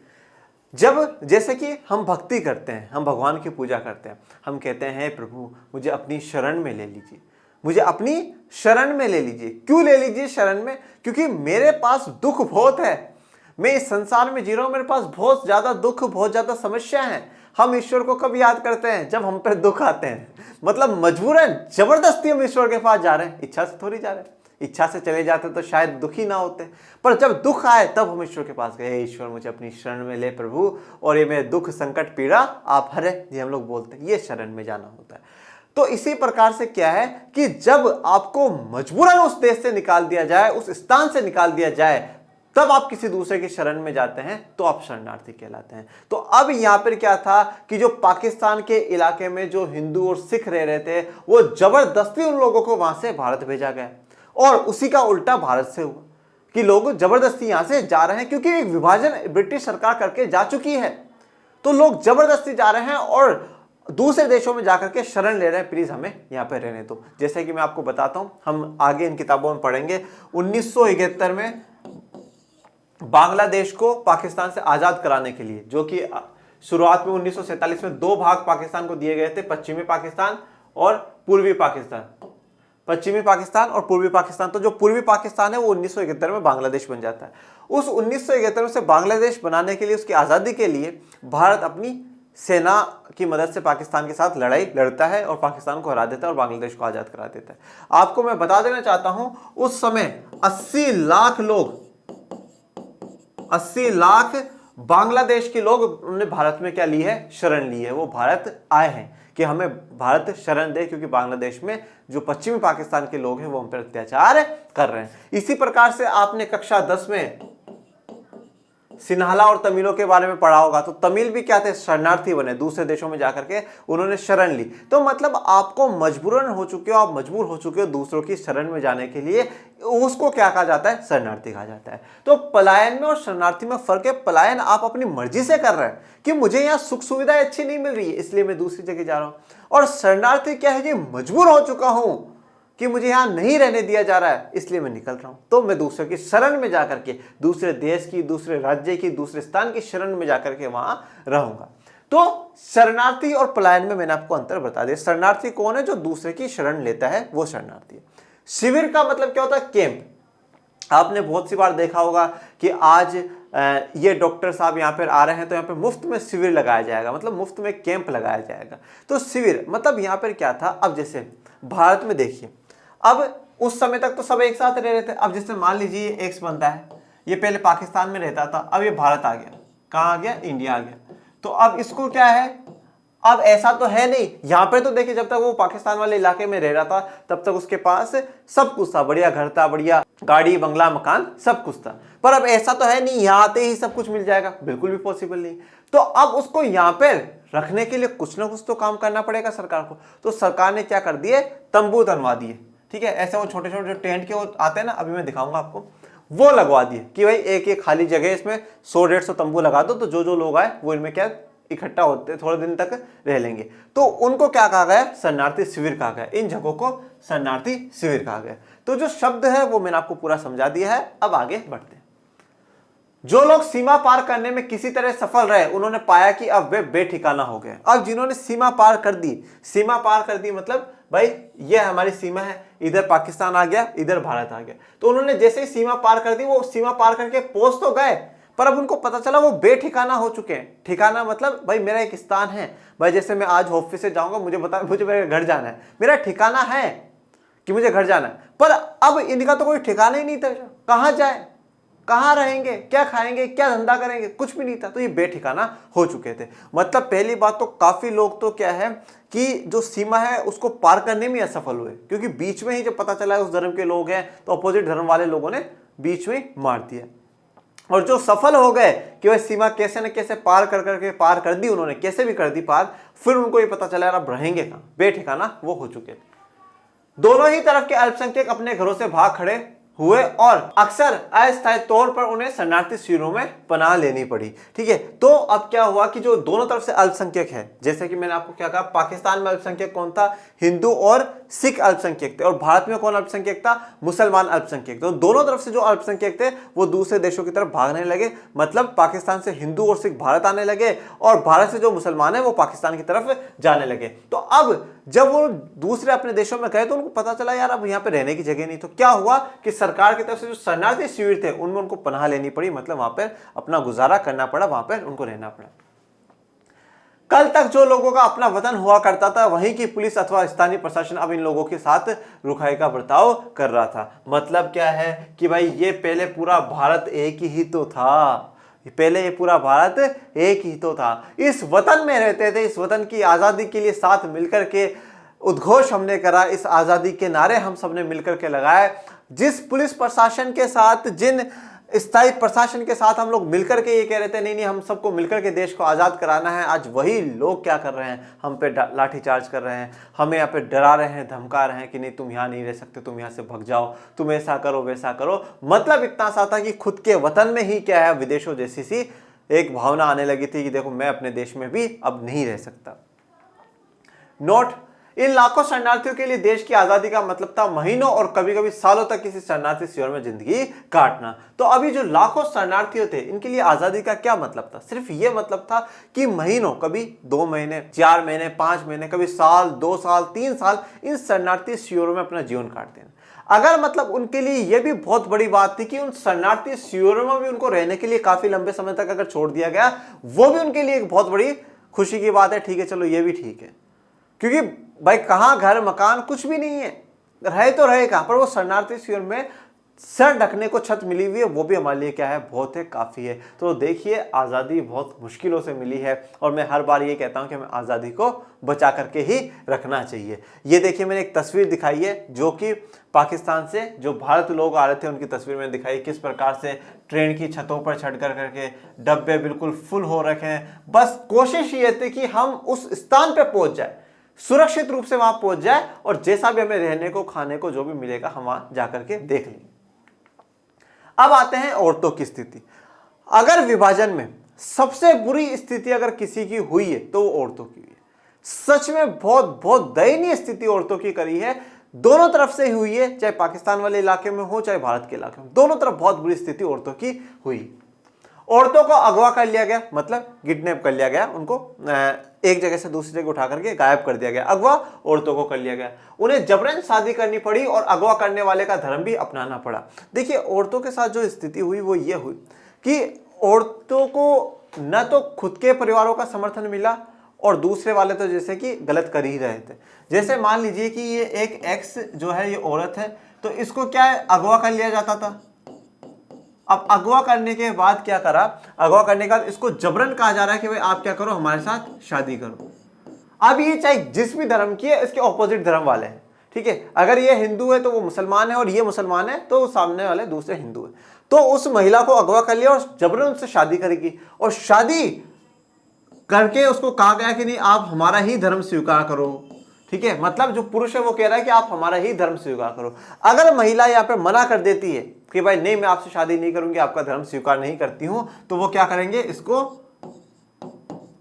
जब जैसे कि हम भक्ति करते हैं, हम भगवान की पूजा करते हैं, हम कहते हैं प्रभु मुझे अपनी शरण में ले लीजिए, मुझे अपनी शरण में ले लीजिए। क्यों ले लीजिए शरण में? क्योंकि मेरे पास दुख बहुत है, मैं इस संसार में जी रहा हूं, मेरे पास बहुत ज्यादा दुख, बहुत ज्यादा समस्या है। हम ईश्वर को कब याद करते हैं, जब हम पर दुख आते हैं, मतलब मजबूरन जबरदस्ती हम ईश्वर के पास जा रहे हैं, इच्छा से थोड़ी जा रहे हैं। इच्छा से चले जाते तो शायद दुखी ना होते, पर जब दुख आए तब हम ईश्वर के पास गए, ईश्वर मुझे अपनी शरण में ले प्रभु, और ये मेरे दुख संकट पीड़ा आप हरे, ये हम लोग बोलते हैं, ये शरण में जाना होता है। तो इसी प्रकार से क्या है कि जब आपको मजबूरन उस देश से निकाल दिया जाए, उस स्थान से निकाल दिया जाए, तब आप किसी दूसरे की शरण में जाते हैं, तो आप शरणार्थी कहलाते हैं। तो अब यहां पर क्या था कि जो पाकिस्तान के इलाके में जो हिंदू और सिख रह रहे थे, वो जबरदस्ती उन लोगों को वहां से भारत भेजा गया, और उसी का उल्टा भारत से हुआ कि लोग जबरदस्ती यहां से जा रहे हैं, क्योंकि एक विभाजन ब्रिटिश सरकार करके जा चुकी है, तो लोग जबरदस्ती जा रहे हैं और दूसरे देशों में जाकर के शरण ले रहे हैं, प्लीज हमें यहाँ पे रहने दो। जैसे कि मैं आपको बताता हूं, हम आगे इन किताबों में पढ़ेंगे, 1971 में बांग्लादेश को पाकिस्तान से आजाद कराने के लिए, जो कि शुरुआत में 1947 में 2 भाग पाकिस्तान को दिए गए थे, पश्चिमी पाकिस्तान और पूर्वी पाकिस्तान। पश्चिमी पाकिस्तान और पूर्वी पाकिस्तान, तो जो पूर्वी पाकिस्तान है वो 1971 में बांग्लादेश बन जाता है। उस 1971 से बांग्लादेश बनाने के लिए, उसकी आज़ादी के लिए भारत अपनी सेना की मदद से पाकिस्तान के साथ लड़ाई लड़ता है और पाकिस्तान को हरा देता है और बांग्लादेश को आज़ाद करा देता है। आपको मैं बता देना चाहता हूं, उस समय 80 लाख लोग, 80 लाख बांग्लादेश के लोग उन्होंने भारत में क्या ली है, शरण ली है। वो भारत आए हैं कि हमें भारत शरण दे, क्योंकि बांग्लादेश में जो पश्चिमी पाकिस्तान के लोग हैं वो हम पर अत्याचार कर रहे हैं। इसी प्रकार से आपने कक्षा 10 में सिन्हाला और तमिलों के बारे में पढ़ा होगा। तो तमिल भी क्या थे, शरणार्थी बने, दूसरे देशों में जाकर के उन्होंने शरण ली। तो मतलब आपको मजबूरन हो चुके हो, आप मजबूर हो चुके हो दूसरों की शरण में जाने के लिए, उसको क्या कहा जाता है, शरणार्थी कहा जाता है। तो पलायन में और शरणार्थी में फर्क है। पलायन आप अपनी मर्जी से कर रहे हैं कि मुझे यहाँ सुख सुविधाएं अच्छी नहीं मिल रही है इसलिए मैं दूसरी जगह जा रहा हूं, और शरणार्थी क्या है, जी मजबूर हो चुका हूं कि मुझे यहां नहीं रहने दिया जा रहा है इसलिए मैं निकल रहा हूं, तो मैं दूसरे की शरण में जाकर के, दूसरे देश की, दूसरे राज्य की, दूसरे स्थान की शरण में जाकर के वहां रहूंगा। तो शरणार्थी और पलायन में मैंने आपको अंतर बता दिया। शरणार्थी कौन है, जो दूसरे की शरण लेता है, वो शरणार्थी है। शिविर का मतलब क्या होता है, कैंप। आपने बहुत सी बार देखा होगा कि आज ये डॉक्टर साहब यहाँ पर आ रहे हैं तो यहाँ पे मुफ्त में शिविर लगाया जाएगा, मतलब मुफ्त में कैंप लगाया जाएगा। तो शिविर मतलब यहाँ पर क्या था, अब जैसे भारत में देखिए, अब उस समय तक तो सब एक साथ रह रहे थे। अब जैसे मान लीजिए एक्स बनता है, ये पहले पाकिस्तान में रहता था, अब ये भारत आ गया, कहाँ आ गया, इंडिया आ गया। तो अब इसको क्या है, अब ऐसा तो है नहीं, यहां पे तो देखिए जब तक वो पाकिस्तान वाले इलाके में रह रहा था तब तक उसके पास सब कुछ था, बढ़िया घर था, बढ़िया गाड़ी, बंगला, मकान, सब कुछ था। पर अब ऐसा तो है नहीं यहां आते ही सब कुछ मिल जाएगा, बिल्कुल भी पॉसिबल नहीं। तो अब उसको यहां पे रखने के लिए कुछ ना कुछ तो काम करना पड़ेगा सरकार को। तो सरकार ने क्या कर दिए, तंबू तनवा दिए, ठीक है। ऐसे वो छोटे छोटे टेंट के वो आते हैं ना, अभी मैं दिखाऊंगा आपको, वो लगवा दिए कि भाई एक एक खाली जगह इसमें 100-150 तंबू लगा दो, तो जो लोग आए वो इनमें क्या इकट्ठा होते, थोड़े दिन तक रह लेंगे। तो उनको क्या कहा गया, शरणार्थी शिविर कहा गया। इन जगहों को शरणार्थी शिविर कहा गया। तो जो शब्द है वो मैंने आपको पूरा समझा दिया है। अब आगे बढ़ते हैं। जो लोग सीमा पार करने में किसी तरह सफल रहे, उन्होंने पाया कि अब वे बेठिकाना हो गए। अब जिन्होंने सीमा पार कर दी, सीमा पार कर दी मतलब भाई ये हमारी सीमा है, इधर पाकिस्तान आ गया, इधर भारत आ गया। तो उन्होंने जैसे ही सीमा पार कर दी, वो सीमा पार करके पहुंच तो गए, पर अब उनको पता चला वो बेठिकाना हो चुके हैं। ठिकाना मतलब भाई मेरा एक स्थान है, भाई जैसे मैं आज ऑफिस से जाऊंगा, मुझे मेरे घर जाना है, मेरा ठिकाना है कि मुझे घर जाना है। पर अब इनका तो कोई ठिकाना ही नहीं था, कहां जाए, कहां रहेंगे, क्या खाएंगे, क्या धंधा करेंगे, कुछ भी नहीं था। तो ये बेठिकाना हो चुके थे। मतलब पहली बात तो काफी लोग तो क्या है कि जो सीमा है उसको पार करने में असफल हुए, क्योंकि बीच में ही जब पता चला उस धर्म के लोग हैं तो अपोजिट धर्म वाले लोगों ने बीच में मार दिया। और जो सफल हो गए कि वह सीमा कैसे न कैसे पार कर दी, उन्होंने कैसे भी कर दी पार, फिर उनको ये पता चला यार अब रहेंगे कहां, बेठिकाना वो हो चुके थे। दोनों ही तरफ के अल्पसंख्यक अपने घरों से भाग खड़े हुए और अक्सर अस्थायी तौर पर उन्हें शरणार्थी शिविरों में पनाह लेनी पड़ी। ठीक है, तो अब क्या हुआ कि जो दोनों तरफ से अल्पसंख्यक है, जैसे कि मैंने आपको क्या कहा, पाकिस्तान में अल्पसंख्यक कौन था, हिंदू और सिख अल्पसंख्यक थे, और भारत में कौन अल्पसंख्यक था, मुसलमान अल्पसंख्यक। तो दोनों तरफ से जो अल्पसंख्यक थे वो दूसरे देशों की तरफ भागने लगे, मतलब पाकिस्तान से हिंदू और सिख भारत आने लगे, और भारत से जो मुसलमान है वो पाकिस्तान की तरफ जाने लगे। तो अब जब वो दूसरे अपने देशों में गए तो उनको पता चला यार अब यहाँ पे रहने की जगह नहीं। तो क्या हुआ कि सरकार की तरफ से जो शरणार्थी शिविर थे उनमें उनको पनाह लेनी पड़ी, मतलब वहां पर अपना गुजारा करना पड़ा, वहां पर उनको रहना पड़ा। कल तक जो लोगों का अपना वतन हुआ करता था, वहीं की पुलिस अथवा स्थानीय प्रशासन अब इन लोगों के साथ रुखाई का बर्ताव कर रहा था। मतलब क्या है कि भाई ये पहले पूरा भारत एक ही तो था, पहले ये पूरा भारत एक ही तो था, इस वतन में रहते थे, इस वतन की आज़ादी के लिए साथ मिलकर के उद्घोष हमने करा, इस आज़ादी के नारे हम सबने मिलकर के लगाए। जिस पुलिस प्रशासन के साथ, जिन स्थायी प्रशासन के साथ हम लोग मिलकर के ये कह रहे थे नहीं हम सबको मिलकर के देश को आज़ाद कराना है, आज वही लोग क्या कर रहे हैं, हम पे लाठीचार्ज कर रहे हैं, हमें यहाँ पे डरा रहे हैं, धमका रहे हैं कि नहीं तुम यहाँ नहीं रह सकते, तुम यहाँ से भग जाओ, तुम ऐसा करो वैसा करो। मतलब इतना सा था कि खुद के वतन में ही क्या है, विदेशों जैसी सी एक भावना आने लगी थी कि देखो मैं अपने देश में भी अब नहीं रह सकता। नोट, इन लाखों शरणार्थियों के लिए देश की आजादी का मतलब था महीनों और कभी कभी सालों तक किसी शरणार्थी शिविर में जिंदगी काटना। तो अभी जो लाखों शरणार्थी थे इनके लिए आजादी का क्या मतलब था, सिर्फ ये मतलब था कि महीनों, कभी 2 महीने, 4 महीने, 5 महीने, कभी साल, 2 साल, 3 साल इन शरणार्थी शिविरों में अपना जीवन काट देना। अगर मतलब उनके लिए यह भी बहुत बड़ी बात थी कि उन शरणार्थी शिविरों में भी उनको रहने के लिए काफी लंबे समय तक अगर छोड़ दिया गया, वो भी उनके लिए एक बहुत बड़ी खुशी की बात है। ठीक है, चलो ये भी ठीक है, क्योंकि भाई कहां घर मकान कुछ भी नहीं है, रहे तो रहे कहां, पर वो शरणार्थी शिविर में सर ढकने को छत मिली हुई है, वो भी हमारे लिए क्या है, बहुत है, काफ़ी है। तो देखिए आज़ादी बहुत मुश्किलों से मिली है और मैं हर बार ये कहता हूँ कि हमें आज़ादी को बचा करके ही रखना चाहिए। ये देखिए मैंने एक तस्वीर दिखाई है जो कि पाकिस्तान से जो भारत लोग आ रहे थे उनकी तस्वीर मैंने दिखाई, किस प्रकार से ट्रेन की छतों पर चढ़ कर करके डब्बे बिल्कुल फुल हो रखे हैं। बस कोशिश ये थी कि हम उस स्थान पर पहुँच जाए, सुरक्षित रूप से वहाँ पहुँच जाए और जैसा भी हमें रहने को खाने को जो भी मिलेगा हम वहाँ जा करके देख लेंगे। अब आते हैं औरतों की स्थिति। अगर विभाजन में सबसे बुरी स्थिति अगर किसी की हुई है तो वो औरतों की हुई है। सच में बहुत बहुत दयनीय स्थिति औरतों की करी है, दोनों तरफ से हुई है, चाहे पाकिस्तान वाले इलाके में हो चाहे भारत के इलाके में, दोनों तरफ बहुत बुरी स्थिति औरतों की हुई। औरतों को अगवा कर लिया गया, मतलब किडनैप कर लिया गया, उनको एक जगह से दूसरी जगह उठा करके गायब कर दिया गया। अगवा औरतों को कर लिया गया, उन्हें जबरन शादी करनी पड़ी और अगवा करने वाले का धर्म भी अपनाना पड़ा। देखिए औरतों के साथ जो स्थिति हुई वो ये हुई कि औरतों को न तो खुद के परिवारों का समर्थन मिला और दूसरे वाले तो जैसे कि गलत कर ही रहे थे। जैसे मान लीजिए कि ये एक एक्स जो है ये औरत है, तो इसको क्या है, अगवा कर लिया जाता था। अब अगवा करने के बाद क्या करा, अगवा करने के बाद इसको जबरन कहा जा रहा है कि भाई आप क्या करो, हमारे साथ शादी करो। अब ये चाहे जिस भी धर्म की है, इसके ऑपोजिट धर्म वाले हैं, ठीक है। अगर ये हिंदू है तो वो मुसलमान है और ये मुसलमान है तो सामने वाले दूसरे हिंदू है। तो उस महिला को अगवा कर लिया और जबरन उससे शादी करेगी और शादी करके उसको कहा गया कि नहीं आप हमारा ही धर्म स्वीकार करो, ठीक है। मतलब जो पुरुष है वो कह रहा है कि आप हमारा ही धर्म स्वीकार करो। अगर महिला यहाँ पे मना कर देती है कि भाई नहीं मैं आपसे शादी नहीं करूंगी, आपका धर्म स्वीकार नहीं करती हूं, तो वो क्या करेंगे, इसको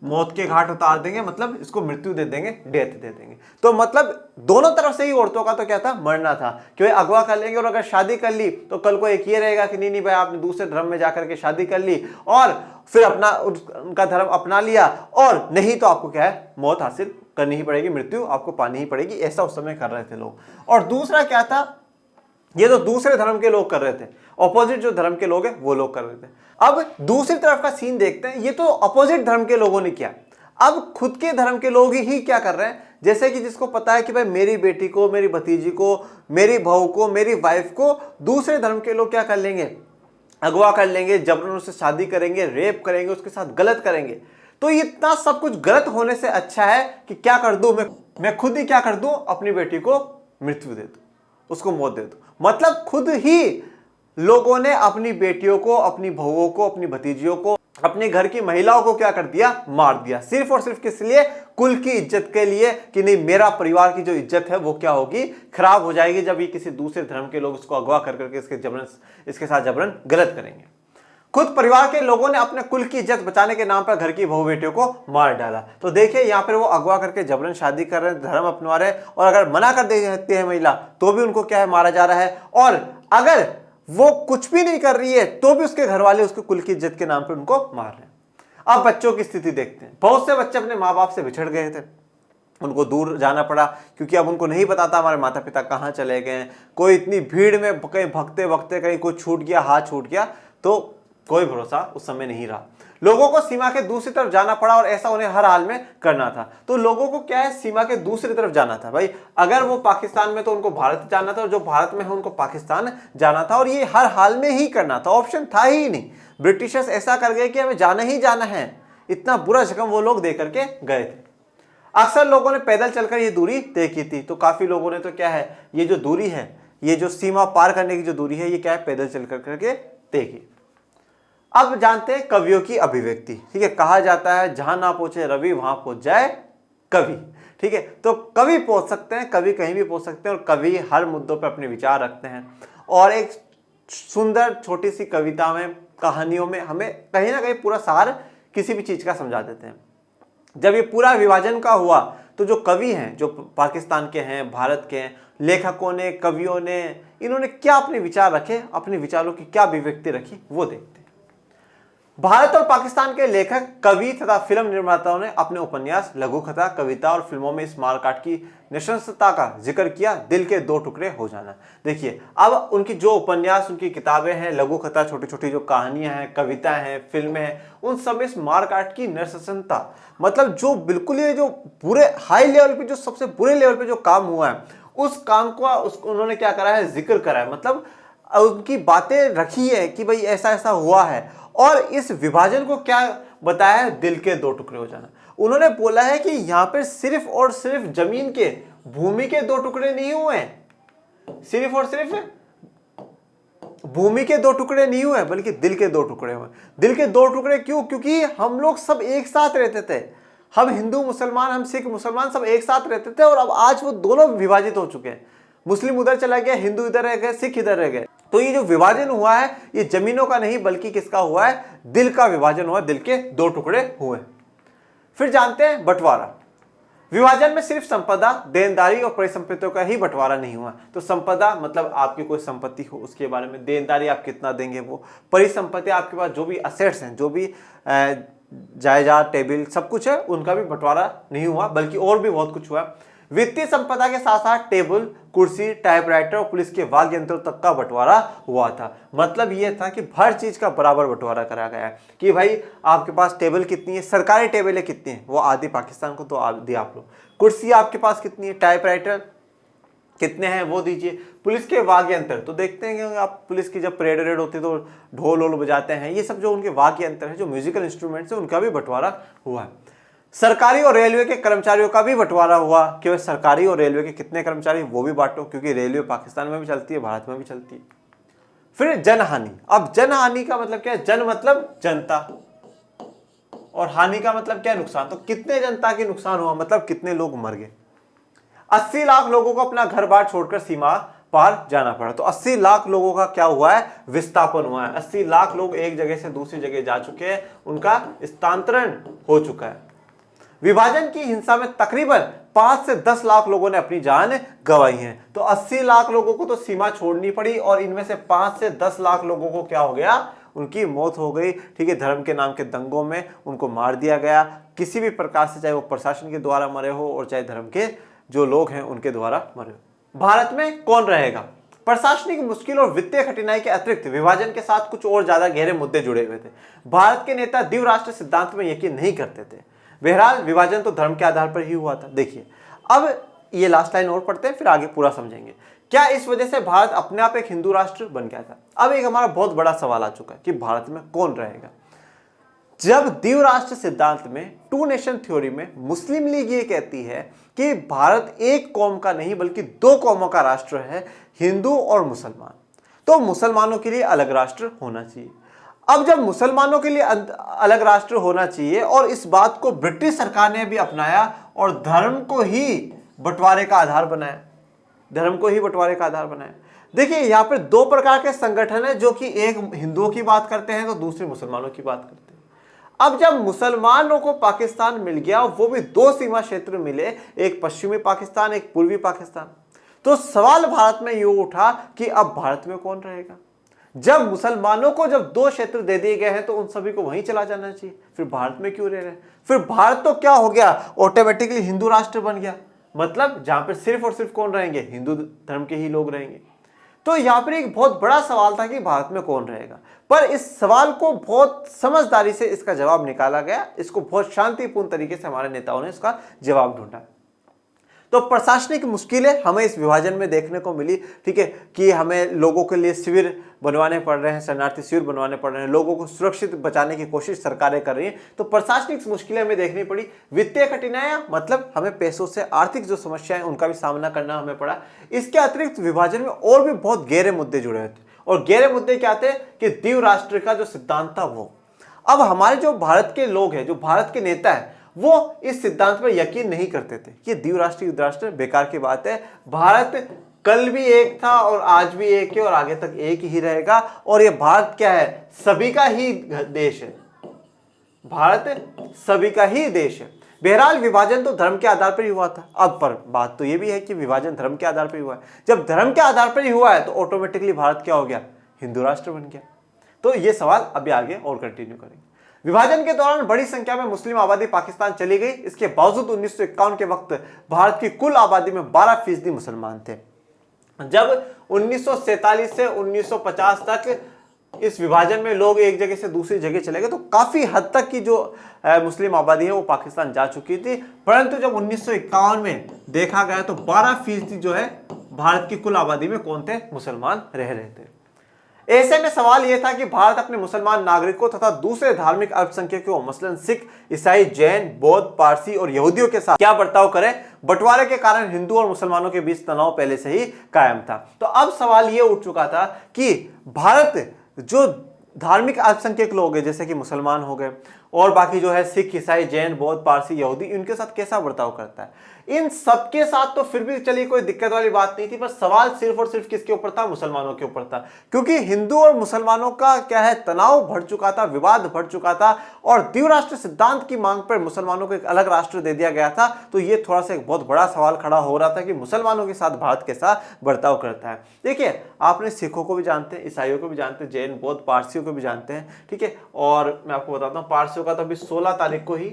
मौत के घाट उतार देंगे, मतलब इसको मृत्यु दे देंगे, डेथ दे देंगे। तो मतलब दोनों तरफ से ही औरतों का तो क्या था, मरना था कि भाई अगवा कर लेंगे और अगर शादी कर ली तो कल को एक ये रहेगा कि नहीं नहीं भाई आपने दूसरे धर्म में जाकर के शादी कर ली और फिर अपना उनका धर्म अपना लिया, और नहीं तो आपको क्या है, मौत हासिल करनी ही पड़ेगी, मृत्यु आपको पानी ही पड़ेगी। ऐसा उस समय कर रहे थे लोग। और दूसरा क्या था, ये तो दूसरे धर्म के लोग कर रहे थे, ऑपोजिट जो धर्म के लोग हैं वो लोग कर रहे थे। अब दूसरी तरफ का सीन देखते हैं, ये तो ऑपोजिट धर्म के लोगों ने किया, अब खुद के धर्म के लोग ही क्या कर रहे हैं, जैसे कि जिसको पता है कि भाई मेरी बेटी को, मेरी भतीजी को, मेरी बहू को, मेरी वाइफ को दूसरे धर्म के लोग क्या कर लेंगे, अगवा कर लेंगे, जबरन उससे शादी करेंगे, रेप करेंगे, उसके साथ गलत करेंगे। तो इतना सब कुछ गलत होने से अच्छा है कि क्या कर दूं, मैं खुद ही क्या कर दूं, अपनी बेटी को मृत्यु दे दूं, उसको मौत दे दूं। मतलब खुद ही लोगों ने अपनी बेटियों को, अपनी बहुओं को, अपनी भतीजियों को, अपने घर की महिलाओं को क्या कर दिया, मार दिया, सिर्फ और सिर्फ किस लिए, कुल की इज्जत के लिए कि नहीं मेरा परिवार की जो इज्जत है वो क्या होगी, खराब हो जाएगी जब ये किसी दूसरे धर्म के लोग इसको अगवा कर करके इसके साथ जबरन गलत करेंगे। खुद परिवार के लोगों ने अपने कुल की इज्जत बचाने के नाम पर घर की बहु बेटियों को मार डाला। तो देखिए यहाँ पर वो अगवा करके जबरन शादी कर रहे हैं, धर्म अपना रहे हैं, और अगर मना कर देती है महिला तो भी उनको क्या है, मारा जा रहा है। और अगर वो कुछ भी नहीं कर रही है तो भी उसके घर वाले उसके कुल की इज्जत के नाम पर उनको मार रहे हैं। अब बच्चों की स्थिति देखते हैं। बहुत से बच्चे अपने माँ बाप से बिछड़ गए थे, उनको दूर जाना पड़ा क्योंकि अब उनको नहीं बताता हमारे माता पिता कहाँ चले गए। कोई इतनी भीड़ में कहीं भगते भगते कहीं कोई छूट गया, हाथ छूट गया, तो कोई भरोसा उस समय नहीं रहा। लोगों को सीमा के दूसरी तरफ जाना पड़ा और ऐसा उन्हें हर हाल में करना था। तो लोगों को क्या है, सीमा के दूसरी तरफ जाना था। भाई अगर वो पाकिस्तान में तो उनको भारत जाना था और जो भारत में है उनको पाकिस्तान जाना था, और ये हर हाल में ही करना था, ऑप्शन था ही नहीं। ब्रिटिशर्स ऐसा कर गए कि हमें जाना ही जाना है, इतना बुरा जख्म वो लोग दे करके गए थे। अक्सर लोगों ने पैदल चलकर ये दूरी तय की थी, तो काफी लोगों ने तो क्या है, ये जो दूरी है, ये जो सीमा पार करने की जो दूरी है, ये क्या है, पैदल चल करके तय की। अब जानते हैं कवियों की अभिव्यक्ति, ठीक है। कहा जाता है जहां ना पहुंचे रवि वहां पहुंच जाए कवि, ठीक है। तो कवि पहुंच सकते हैं, कवि कहीं भी पहुंच सकते हैं, और कवि हर मुद्दों पर अपने विचार रखते हैं। और एक सुंदर छोटी सी कविता में, कहानियों में हमें कहीं ना कहीं पूरा सार किसी भी चीज का समझा देते हैं। जब ये पूरा विभाजन का हुआ तो जो कवि हैं, जो पाकिस्तान के हैं, भारत के हैं, लेखकों ने, कवियों ने, इन्होंने क्या अपने विचार रखे, अपने विचारों की क्या अभिव्यक्ति रखी, वो देखते हैं। भारत और पाकिस्तान के लेखक, कवि तथा फिल्म निर्माताओं ने अपने उपन्यास, लघु कथा, कविता और फिल्मों में इस मारकाट की नृशंसता का जिक्र किया, दिल के दो टुकड़े हो जाना। देखिए अब उनकी जो उपन्यास, उनकी किताबें हैं, लघु कथा, छोटी छोटी जो कहानियां हैं, कविताएं हैं, फिल्में हैं, उन सब में इस मारकाट की नृशंसता, मतलब जो बिल्कुल ये जो बुरे हाई लेवल पे, जो सबसे बुरे लेवल पे जो काम हुआ है, उस काम को उन्होंने क्या करा है, जिक्र करा है। मतलब उनकी बातें रखी है कि भाई ऐसा ऐसा हुआ है, और इस विभाजन को क्या बताया है, दिल के दो टुकड़े हो जाना। उन्होंने बोला है कि यहां पर सिर्फ और सिर्फ जमीन के, भूमि के दो टुकड़े नहीं हुए हैं, सिर्फ और सिर्फ भूमि के दो टुकड़े नहीं हुए, बल्कि दिल के दो टुकड़े हुए। दिल के दो टुकड़े क्यों? क्योंकि हम लोग सब एक साथ रहते थे, हम हिंदू मुसलमान, हम सिख मुसलमान सब एक साथ रहते थे, और अब आज वो दोनों विभाजित हो चुके हैं। मुस्लिम उधर चला गया, हिंदू इधर रह गए, सिख इधर रह गए। तो ये जो विभाजन हुआ है ये जमीनों का नहीं बल्कि किसका हुआ है, दिल का विभाजन हुआ, दिल के दो टुकड़े हुए। फिर जानते हैं बंटवारा। विभाजन में सिर्फ संपदा, देनदारी और परिसंपत्तियों का ही बंटवारा नहीं हुआ। तो संपदा मतलब आपकी कोई संपत्ति हो उसके बारे में, देनदारी आप कितना देंगे वो, परिसंपत्ति आपके पास जो भी असेट्स हैं, जो भी जायदाद, टेबल सब कुछ है, उनका भी बंटवारा नहीं हुआ, बल्कि और भी बहुत कुछ हुआ। वित्तीय संपदा के साथ साथ टेबल, कुर्सी, टाइपराइटर और पुलिस के वाद्य यंत्रों तक का बंटवारा हुआ था। मतलब यह था कि हर चीज का बराबर बंटवारा करा गया है कि भाई आपके पास टेबल कितनी है, सरकारी टेबलें कितनी है, वो आधी पाकिस्तान को तो आधी आप लोग। कुर्सी आपके पास कितनी है, टाइपराइटर कितने हैं वो दीजिए। पुलिस के वाद्य यंत्र तो देखते हैं कि आप पुलिस की जब परेड वरेड होती है तो ढोल वोल बजाते हैं, ये सब जो उनके वाद्य यंत्र है, जो म्यूजिकल इंस्ट्रूमेंट्स है, उनका भी बंटवारा हुआ है। सरकारी और रेलवे के कर्मचारियों का भी बंटवारा हुआ कि वह सरकारी और रेलवे के कितने कर्मचारी वो भी बांटो, क्योंकि रेलवे पाकिस्तान में भी चलती है, भारत में भी चलती है। फिर जनहानि। अब जनहानि का मतलब क्या है? जन मतलब जनता, और हानि का मतलब क्या है? नुकसान। तो कितने जनता की नुकसान हुआ, मतलब कितने लोग मर गए। 80 लाख लोगों को अपना घर बार छोड़कर सीमा पार जाना पड़ा। तो 80 लाख लोगों का क्या हुआ है? विस्थापन हुआ है। 80 लाख लोग एक जगह से दूसरी जगह जा चुके हैं, उनका स्थानांतरण हो चुका है। विभाजन की हिंसा में तकरीबन 5 से 10 लाख लोगों ने अपनी जान गंवाई है। तो 80 लाख लोगों को तो सीमा छोड़नी पड़ी, और इनमें से 5 से 10 लाख लोगों को क्या हो गया? उनकी मौत हो गई। ठीक है, धर्म के नाम के दंगों में उनको मार दिया गया, किसी भी प्रकार से, चाहे वो प्रशासन के द्वारा मरे हो और चाहे धर्म के जो लोग हैं उनके द्वारा मरे हो। भारत में कौन रहेगा? प्रशासनिक मुश्किल और वित्तीय कठिनाई के अतिरिक्त विभाजन के साथ कुछ और ज्यादा गहरे मुद्दे जुड़े हुए थे। भारत के नेता द्विराष्ट्र सिद्धांत में यकीन नहीं करते थे। बहरहाल विभाजन तो धर्म के आधार पर ही हुआ था। देखिए, अब ये लास्ट लाइन और पढ़ते हैं, फिर आगे पूरा समझेंगे। क्या इस वजह से भारत अपने आप एक हिंदू राष्ट्र बन गया था? अब एक हमारा बहुत बड़ा सवाल आ चुका है कि भारत में कौन रहेगा। जब द्विराष्ट्र सिद्धांत में, टू नेशन थ्योरी में, मुस्लिम लीग ये कहती है कि भारत एक कौम का नहीं बल्कि दो कौमों का राष्ट्र है, हिंदू और मुसलमान, तो मुसलमानों के लिए अलग राष्ट्र होना चाहिए। अब जब मुसलमानों के लिए अलग राष्ट्र होना चाहिए, और इस बात को ब्रिटिश सरकार ने भी अपनाया और धर्म को ही बंटवारे का आधार बनाया, धर्म को ही बंटवारे का आधार बनाया। देखिए, यहाँ पर दो प्रकार के संगठन है, जो कि एक हिंदुओं की बात करते हैं तो दूसरे मुसलमानों की बात करते हैं। अब जब मुसलमानों को पाकिस्तान मिल गया, वो भी दो सीमा क्षेत्र मिले, एक पश्चिमी पाकिस्तान, एक पूर्वी पाकिस्तान, तो सवाल भारत में यूं उठा कि अब भारत में कौन रहेगा। जब मुसलमानों को जब दो क्षेत्र दे दिए गए हैं तो उन सभी को वहीं चला जाना चाहिए, फिर भारत में क्यों रह रहे हैं? फिर भारत तो क्या हो गया, ऑटोमेटिकली हिंदू राष्ट्र बन गया। मतलब जहां पर सिर्फ और सिर्फ कौन रहेंगे? हिंदू धर्म के ही लोग रहेंगे। तो यहां पर एक बहुत बड़ा सवाल था कि भारत में कौन रहेगा, पर इस सवाल को बहुत समझदारी से इसका जवाब निकाला गया। इसको बहुत शांतिपूर्ण तरीके से हमारे नेताओं ने इसका जवाब ढूंढा। तो प्रशासनिक मुश्किलें हमें इस विभाजन में देखने को मिली। ठीक है, कि हमें लोगों के लिए शिविर बनवाने पड़ रहे हैं, शरणार्थी शिविर बनवाने पड़ रहे हैं, लोगों को सुरक्षित बचाने की कोशिश सरकारें कर रही हैं, तो प्रशासनिक मुश्किलें हमें देखनी पड़ी। वित्तीय कठिनाइयां मतलब हमें पैसों से आर्थिक जो समस्याएं उनका भी सामना करना हमें पड़ा। इसके अतिरिक्त विभाजन में और भी बहुत गहरे मुद्दे जुड़े हुए थे, और गहरे मुद्दे क्या थे कि द्विराष्ट्र का जो सिद्धांत था वो। अब हमारे जो भारत के लोग हैं, जो भारत के नेता है, वो इस सिद्धांत पर यकीन नहीं करते थे कि द्विराष्ट्र युद्धराष्ट्र बेकार की बात है। भारत कल भी एक था और आज भी एक है और आगे तक एक ही रहेगा, और ये भारत क्या है? सभी का ही देश है, भारत सभी का ही देश है। बहरहाल विभाजन तो धर्म के आधार पर ही हुआ था। अब पर बात तो ये भी है कि विभाजन धर्म के आधार पर ही हुआ है। जब धर्म के आधार पर ही हुआ है तो ऑटोमेटिकली भारत क्या हो गया? हिंदू राष्ट्र बन गया। तो ये सवाल अभी आगे और कंटिन्यू करेंगे। विभाजन के दौरान बड़ी संख्या में मुस्लिम आबादी पाकिस्तान चली गई। इसके बावजूद 1951 के वक्त भारत की कुल आबादी में 12% मुसलमान थे। जब 1947 से 1950 तक इस विभाजन में लोग एक जगह से दूसरी जगह चले गए, तो काफी हद तक की जो मुस्लिम आबादी है वो पाकिस्तान जा चुकी थी। परंतु जब 1951 में देखा गया तो 12% जो है भारत की कुल आबादी में कौन थे? मुसलमान रह रहे थे। ऐसे में सवाल यह था कि भारत अपने मुसलमान नागरिकों तथा दूसरे धार्मिक अल्पसंख्यकों मसलन सिख, ईसाई, जैन, बौद्ध, पारसी और यहूदियों के साथ क्या बर्ताव करे। बंटवारे के कारण हिंदू और मुसलमानों के बीच तनाव पहले से ही कायम था। तो अब सवाल यह उठ चुका था कि भारत जो धार्मिक अल्पसंख्यक लोग हैं जैसे कि मुसलमान हो गए और बाकी जो है सिख, ईसाई, जैन, बौद्ध, पारसी, यहूदी, इनके साथ कैसा बर्ताव करता है। इन सबके साथ तो फिर भी चलिए कोई दिक्कत वाली बात नहीं थी, पर सवाल सिर्फ और सिर्फ किसके ऊपर था, मुसलमानों के ऊपर था। क्योंकि हिंदू और मुसलमानों का क्या है, तनाव बढ़ चुका था, विवाद बढ़ चुका था और द्विराष्ट्र सिद्धांत की मांग पर मुसलमानों को एक अलग राष्ट्र दे दिया गया था। तो ये थोड़ा सा एक बहुत बड़ा सवाल खड़ा हो रहा था कि मुसलमानों के साथ भारत कैसा बर्ताव करता है। देखिए, आपने सिखों को भी जानते हैं, ईसाइयों को भी जानते हैं, जैन, बौद्ध, पारसियों को भी जानते हैं, ठीक है। और मैं आपको बताता हूँ, पारसियों का तो अभी 16 तारीख को ही,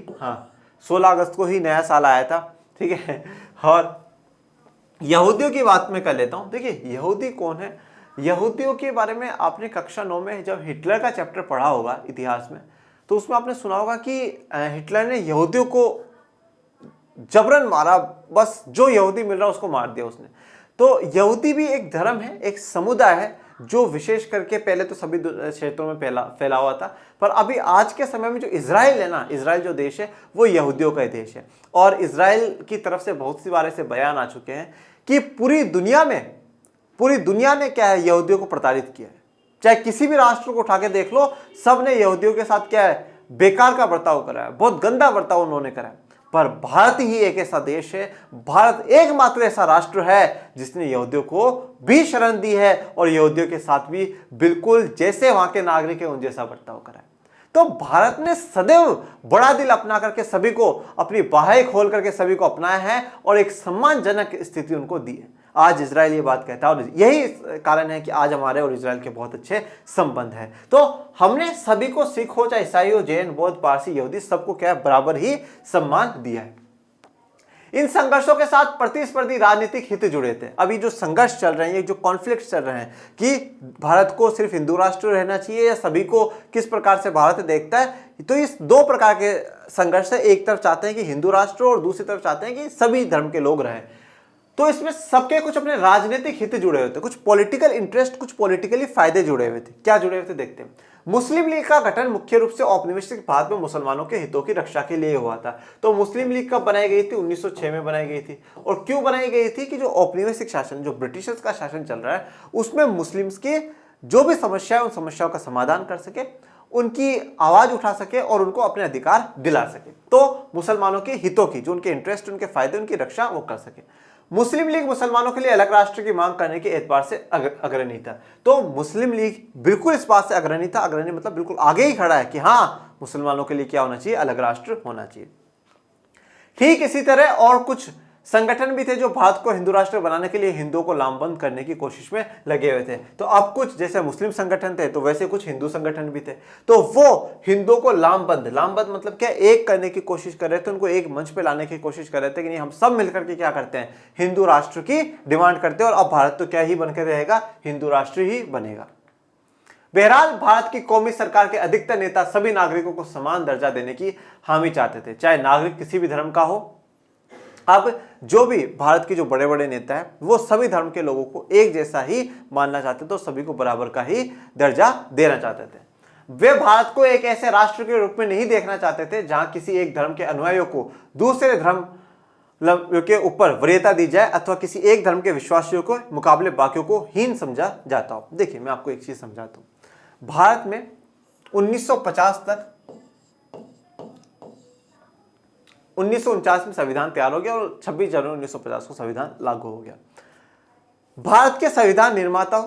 16 अगस्त को ही नया साल आया था, ठीक है। और यहूदियों की बात मैं कर लेता हूं। देखिए, यहूदी कौन है, यहूदियों के बारे में आपने कक्षा 9 में जब हिटलर का चैप्टर पढ़ा होगा इतिहास में, तो उसमें आपने सुना होगा कि हिटलर ने यहूदियों को जबरन मारा, बस जो यहूदी मिल रहा उसको मार दिया उसने। तो यहूदी भी एक धर्म है, एक समुदाय है जो विशेष करके पहले तो सभी क्षेत्रों में फैला हुआ था, पर अभी आज के समय में जो इजराइल है ना, इजराइल जो देश है वो यहूदियों का देश है। और इजराइल की तरफ से बहुत सी बार ऐसे बयान आ चुके हैं कि पूरी दुनिया ने क्या है, यहूदियों को प्रताड़ित किया है। चाहे किसी भी राष्ट्र को उठा के देख लो, सब ने यहूदियों के साथ क्या है, बेकार का बर्ताव करा है, बहुत गंदा बर्ताव उन्होंने करा है। पर भारत ही एक ऐसा देश है, भारत एकमात्र ऐसा राष्ट्र है जिसने यहूदियों को भी शरण दी है और यहूदियों के साथ भी बिल्कुल जैसे वहां के नागरिक है उन जैसा बर्ताव करा है। तो भारत ने सदैव बड़ा दिल अपना करके सभी को, अपनी बाहें खोल करके सभी को अपनाया है और एक सम्मानजनक स्थिति उनको दी है। आज इजराइल ये बात कहता है और यही कारण है कि आज हमारे और इजराइल के बहुत अच्छे संबंध हैं। तो हमने सभी को, सिख हो चाहे ईसाई हो, जैन, बौद्ध, पारसी, यहूदी, सबको क्या बराबर ही सम्मान दिया है। इन संघर्षों के साथ प्रतिस्पर्धी राजनीतिक हित जुड़े थे। अभी जो संघर्ष चल रहे हैं, ये जो कॉन्फ्लिक्ट चल रहे हैं कि भारत को सिर्फ हिंदू राष्ट्र रहना चाहिए या सभी को किस प्रकार से भारत देखता है, तो इस दो प्रकार के संघर्ष है। एक तरफ चाहते हैं कि हिंदू राष्ट्र और दूसरी तरफ चाहते हैं कि सभी धर्म के लोग रहें। तो इसमें सबके कुछ अपने राजनीतिक हित जुड़े हुए थे, कुछ पॉलिटिकल इंटरेस्ट, कुछ पॉलिटिकली फायदे जुड़े हुए थे। क्या जुड़े हुए थे देखते हैं। मुस्लिम लीग का गठन मुख्य रूप से औपनिवेशिक भारत में मुसलमानों के हितों की रक्षा के लिए हुआ था। तो मुस्लिम लीग कब बनाई गई थी? 1906 में बनाई गई थी। और क्यों बनाई गई थी? कि जो औपनिवेशिक शासन, जो ब्रिटिशर्स का शासन चल रहा है, उसमें मुस्लिम्स की जो भी समस्या है उन समस्याओं का समाधान कर सके, उनकी आवाज उठा सके और उनको अपने अधिकार दिला सके। तो मुसलमानों के हितों की, जो उनके इंटरेस्ट, उनके फायदे, उनकी रक्षा वो कर सके। मुस्लिम लीग मुसलमानों के लिए अलग राष्ट्र की मांग करने के एतबार से अग्रणी था। तो मुस्लिम लीग बिल्कुल इस बात से अग्रणी था, अग्रणी मतलब बिल्कुल आगे ही खड़ा है कि हाँ, मुसलमानों के लिए क्या होना चाहिए, अलग राष्ट्र होना चाहिए। ठीक इसी तरह और कुछ संगठन भी थे जो भारत को हिंदू राष्ट्र बनाने के लिए हिंदुओं को लामबंद करने की कोशिश में लगे हुए थे। तो अब कुछ जैसे मुस्लिम संगठन थे तो वैसे कुछ हिंदू संगठन भी थे। तो वो हिंदुओं को लामबंद मतलब क्या, एक करने की कोशिश कर रहे थे, उनको एक मंच पे लाने की कोशिश कर रहे थे कि नहीं, हम सब मिलकर के क्या करते हैं, हिंदू राष्ट्र की डिमांड करते हैं और अब भारत तो क्या ही बनकर रहेगा, हिंदू राष्ट्र ही बनेगा। बहरहाल भारत की कौमी सरकार के अधिकतर नेता सभी नागरिकों को समान दर्जा देने की हामी चाहते थे, चाहे नागरिक किसी भी धर्म का हो। अब जो भी भारत के जो बड़े बड़े नेता हैं वो सभी धर्म के लोगों को एक जैसा ही मानना चाहते थे, तो सभी को बराबर का ही दर्जा देना चाहते थे। वे भारत को एक ऐसे राष्ट्र के रूप में नहीं देखना चाहते थे जहां किसी एक धर्म के अनुयायियों को दूसरे धर्म के ऊपर वरीयता दी जाए अथवा किसी एक धर्म के विश्वासियों को मुकाबले बाकियों को हीन समझा जाता हो। देखिए, मैं आपको एक चीज समझाता हूं। भारत में 1950 तक 1949 में संविधान तैयार हो गया और 26 जनवरी 1950 को संविधान लागू हो गया। भारत के संविधान निर्माता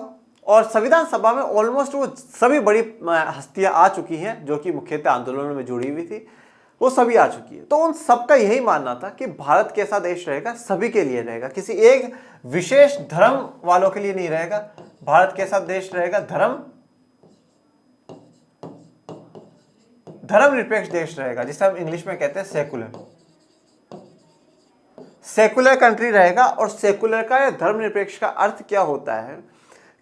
और संविधान सभा में ऑलमोस्ट वो सभी बड़ी हस्तियां आ चुकी हैं जो कि मुख्यतः आंदोलनों में जुड़ी हुई थी, वो सभी आ चुकी है। तो उन सबका यही मानना था कि भारत कैसा देश रहेगा, सभी के लिए रहेगा, किसी एक विशेष धर्म वालों के लिए नहीं रहेगा। भारत कैसा देश रहेगा, धर्मनिरपेक्ष देश रहेगा, जिसे हम इंग्लिश में कहते हैं सेकुलर कंट्री रहेगा। और सेकुलर का या धर्मनिरपेक्ष का अर्थ क्या होता है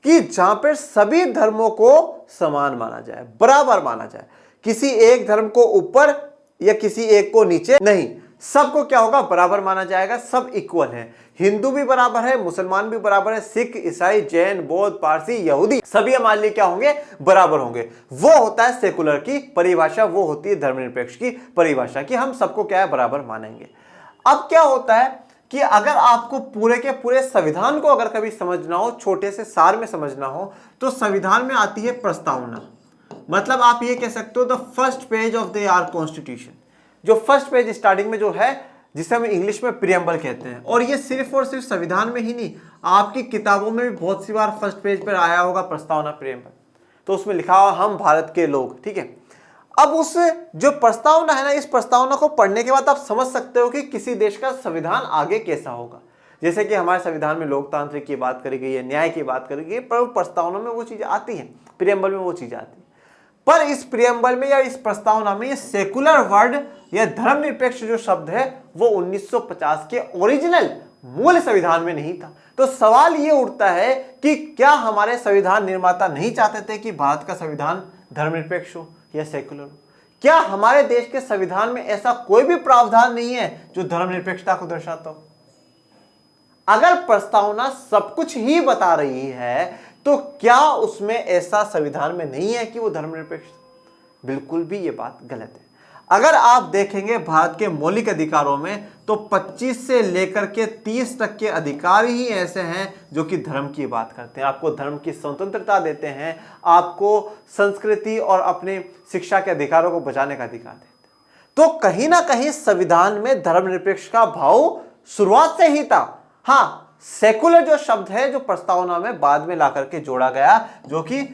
कि जहां पर सभी धर्मों को समान माना जाए, बराबर माना जाए, किसी एक धर्म को ऊपर या किसी एक को नीचे नहीं, सबको क्या होगा, बराबर माना जाएगा, सब इक्वल है। हिंदू भी बराबर है, मुसलमान भी बराबर है, सिख, ईसाई, जैन, बौद्ध, पारसी, यहूदी, सभी हमारे लिए क्या होंगे, बराबर होंगे। वो होता है सेकुलर की परिभाषा, वो होती है धर्मनिरपेक्ष की परिभाषा कि हम सबको क्या है, बराबर मानेंगे। अब क्या होता है कि अगर आपको पूरे के पूरे संविधान को अगर कभी समझना हो, छोटे से सार में समझना हो, तो संविधान में आती है प्रस्तावना। मतलब आप ये कह सकते हो the first page of the our constitution. जो फर्स्ट पेज स्टार्टिंग में जो है, जिसे हम इंग्लिश में प्रियम्बल कहते हैं। और ये सिर्फ और सिर्फ संविधान में ही नहीं, आपकी किताबों में भी बहुत सी बार फर्स्ट पेज पर आया होगा प्रस्तावना, प्रियम्बल। तो उसमें लिखा हुआ हम भारत के लोग, ठीक है। अब उस जो प्रस्तावना है ना, इस प्रस्तावना को पढ़ने के बाद आप समझ सकते हो कि किसी देश का संविधान आगे कैसा होगा। जैसे कि हमारे संविधान में लोकतांत्रिक की बात करी गई है, न्याय की बात करी गई है, पर प्रस्तावना में वो चीजें आती हैं, प्रियम्बल में वो चीजें आती है। पर इस प्रियम्बल में या इस प्रस्तावना में ये सेकुलर वर्ड या धर्मनिरपेक्ष जो शब्द है वो 1950 के ओरिजिनल मूल संविधान में नहीं था। तो सवाल ये उठता है कि क्या हमारे संविधान निर्माता नहीं चाहते थे कि भारत का संविधान धर्मनिरपेक्ष हो या सेकुलर हो? क्या हमारे देश के संविधान में ऐसा कोई भी प्रावधान नहीं है जो धर्मनिरपेक्षता को दर्शाता हो? अगर प्रस्तावना सब कुछ ही बता रही है तो क्या उसमें ऐसा संविधान में नहीं है कि वो धर्मनिरपेक्ष? बिल्कुल भी ये बात गलत है। अगर आप देखेंगे भारत के मौलिक अधिकारों में तो 25 से लेकर के 30 तक के अधिकार ही ऐसे हैं जो कि धर्म की बात करते हैं, आपको धर्म की स्वतंत्रता देते हैं, आपको संस्कृति और अपने शिक्षा के अधिकारों को बचाने का अधिकार देते हैं। तो कहीं ना कहीं संविधान में धर्मनिरपेक्ष का भाव शुरुआत से ही था। हाँ, सेकुलर जो शब्द है जो प्रस्तावना में बाद में ला करके जोड़ा गया, जो कि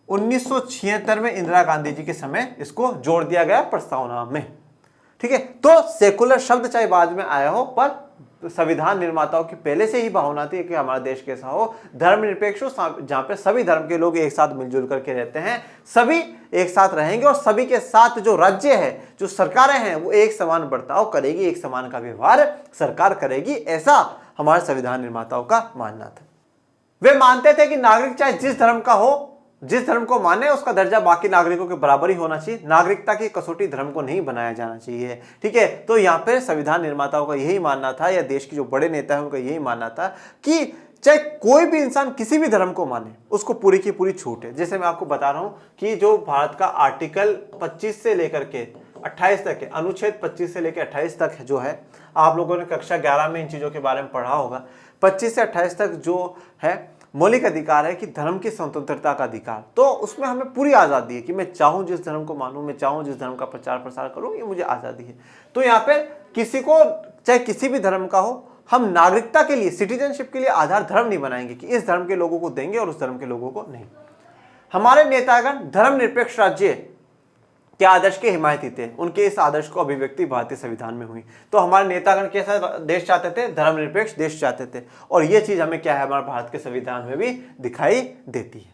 1976 में इंदिरा गांधी जी के समय इसको जोड़ दिया गया प्रस्तावना में, ठीक है। तो सेकुलर शब्द चाहे बाद में आया हो, पर संविधान निर्माताओं की पहले से ही भावना थी कि हमारा देश कैसा हो, धर्मनिरपेक्ष हो, जहां पे सभी धर्म के लोग एक साथ मिलजुल करके रहते हैं, सभी एक साथ रहेंगे और सभी के साथ जो राज्य है, जो सरकारें हैं, वो एक समान बर्ताव करेगी, एक समान का व्यवहार सरकार करेगी, ऐसा हमारे संविधान निर्माताओं का मानना था। वे मानते थे कि नागरिक चाहे जिस धर्म का हो, जिस धर्म को माने, उसका दर्जा बाकी नागरिकों के बराबर ही होना चाहिए, नागरिकता की कसौटी धर्म को नहीं बनाया जाना चाहिए, ठीक है। तो यहाँ पे संविधान निर्माताओं का यही मानना था, या देश के जो बड़े नेता हैं उनका यही मानना था कि चाहे कोई भी इंसान किसी भी धर्म को माने, उसको पूरी की पूरी छूट है। जैसे मैं आपको बता रहा हूं कि जो भारत का आर्टिकल 25 से लेकर के 28 तक है, अनुच्छेद 25 से लेकर 28 तक जो है, आप लोगों ने कक्षा 11 में इन चीजों के बारे में पढ़ा होगा। 25 से 28 तक जो है मौलिक अधिकार है कि धर्म की स्वतंत्रता का अधिकार, तो उसमें हमें पूरी आज़ादी है कि मैं चाहूँ जिस धर्म को मानूँ, मैं चाहूँ जिस धर्म का प्रचार प्रसार करूँ, ये मुझे आज़ादी है। तो यहाँ पे किसी को चाहे किसी भी धर्म का हो, हम नागरिकता के लिए, सिटीजनशिप के लिए आधार धर्म नहीं बनाएंगे कि इस धर्म के लोगों को देंगे और उस धर्म के लोगों को नहीं। हमारे नेतागण धर्मनिरपेक्ष राज्य के आदर्श के हिमायती थे, उनके इस आदर्श को अभिव्यक्ति भारतीय संविधान में हुई। तो हमारे नेतागण कैसा देश चाहते थे? धर्मनिरपेक्ष देश चाहते थे, और ये चीज हमें क्या है, हमारे भारत के संविधान में भी दिखाई देती है।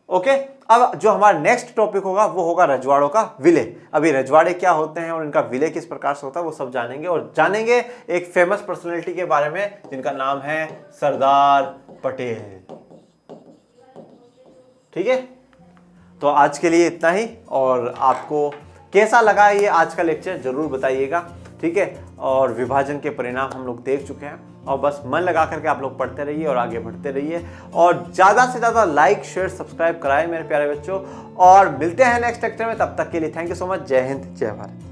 ओके, अब जो हमारा नेक्स्ट टॉपिक होगा वो होगा रजवाड़ों का विलय। अभी रजवाड़े क्या होते हैं और इनका विलय किस प्रकार से होता है वो सब जानेंगे, और जानेंगे एक फेमस पर्सनैलिटी के बारे में जिनका नाम है सरदार पटेल। ठीक है, तो आज के लिए इतना ही, और आपको कैसा लगा ये आज का लेक्चर जरूर बताइएगा, ठीक है। और विभाजन के परिणाम हम लोग देख चुके हैं, और बस मन लगा करके आप लोग पढ़ते रहिए और आगे बढ़ते रहिए, और ज़्यादा से ज़्यादा लाइक शेयर सब्सक्राइब कराएं मेरे प्यारे बच्चों, और मिलते हैं नेक्स्ट लेक्चर में। तब तक के लिए थैंक यू सो मच। जय हिंद, जय भारत।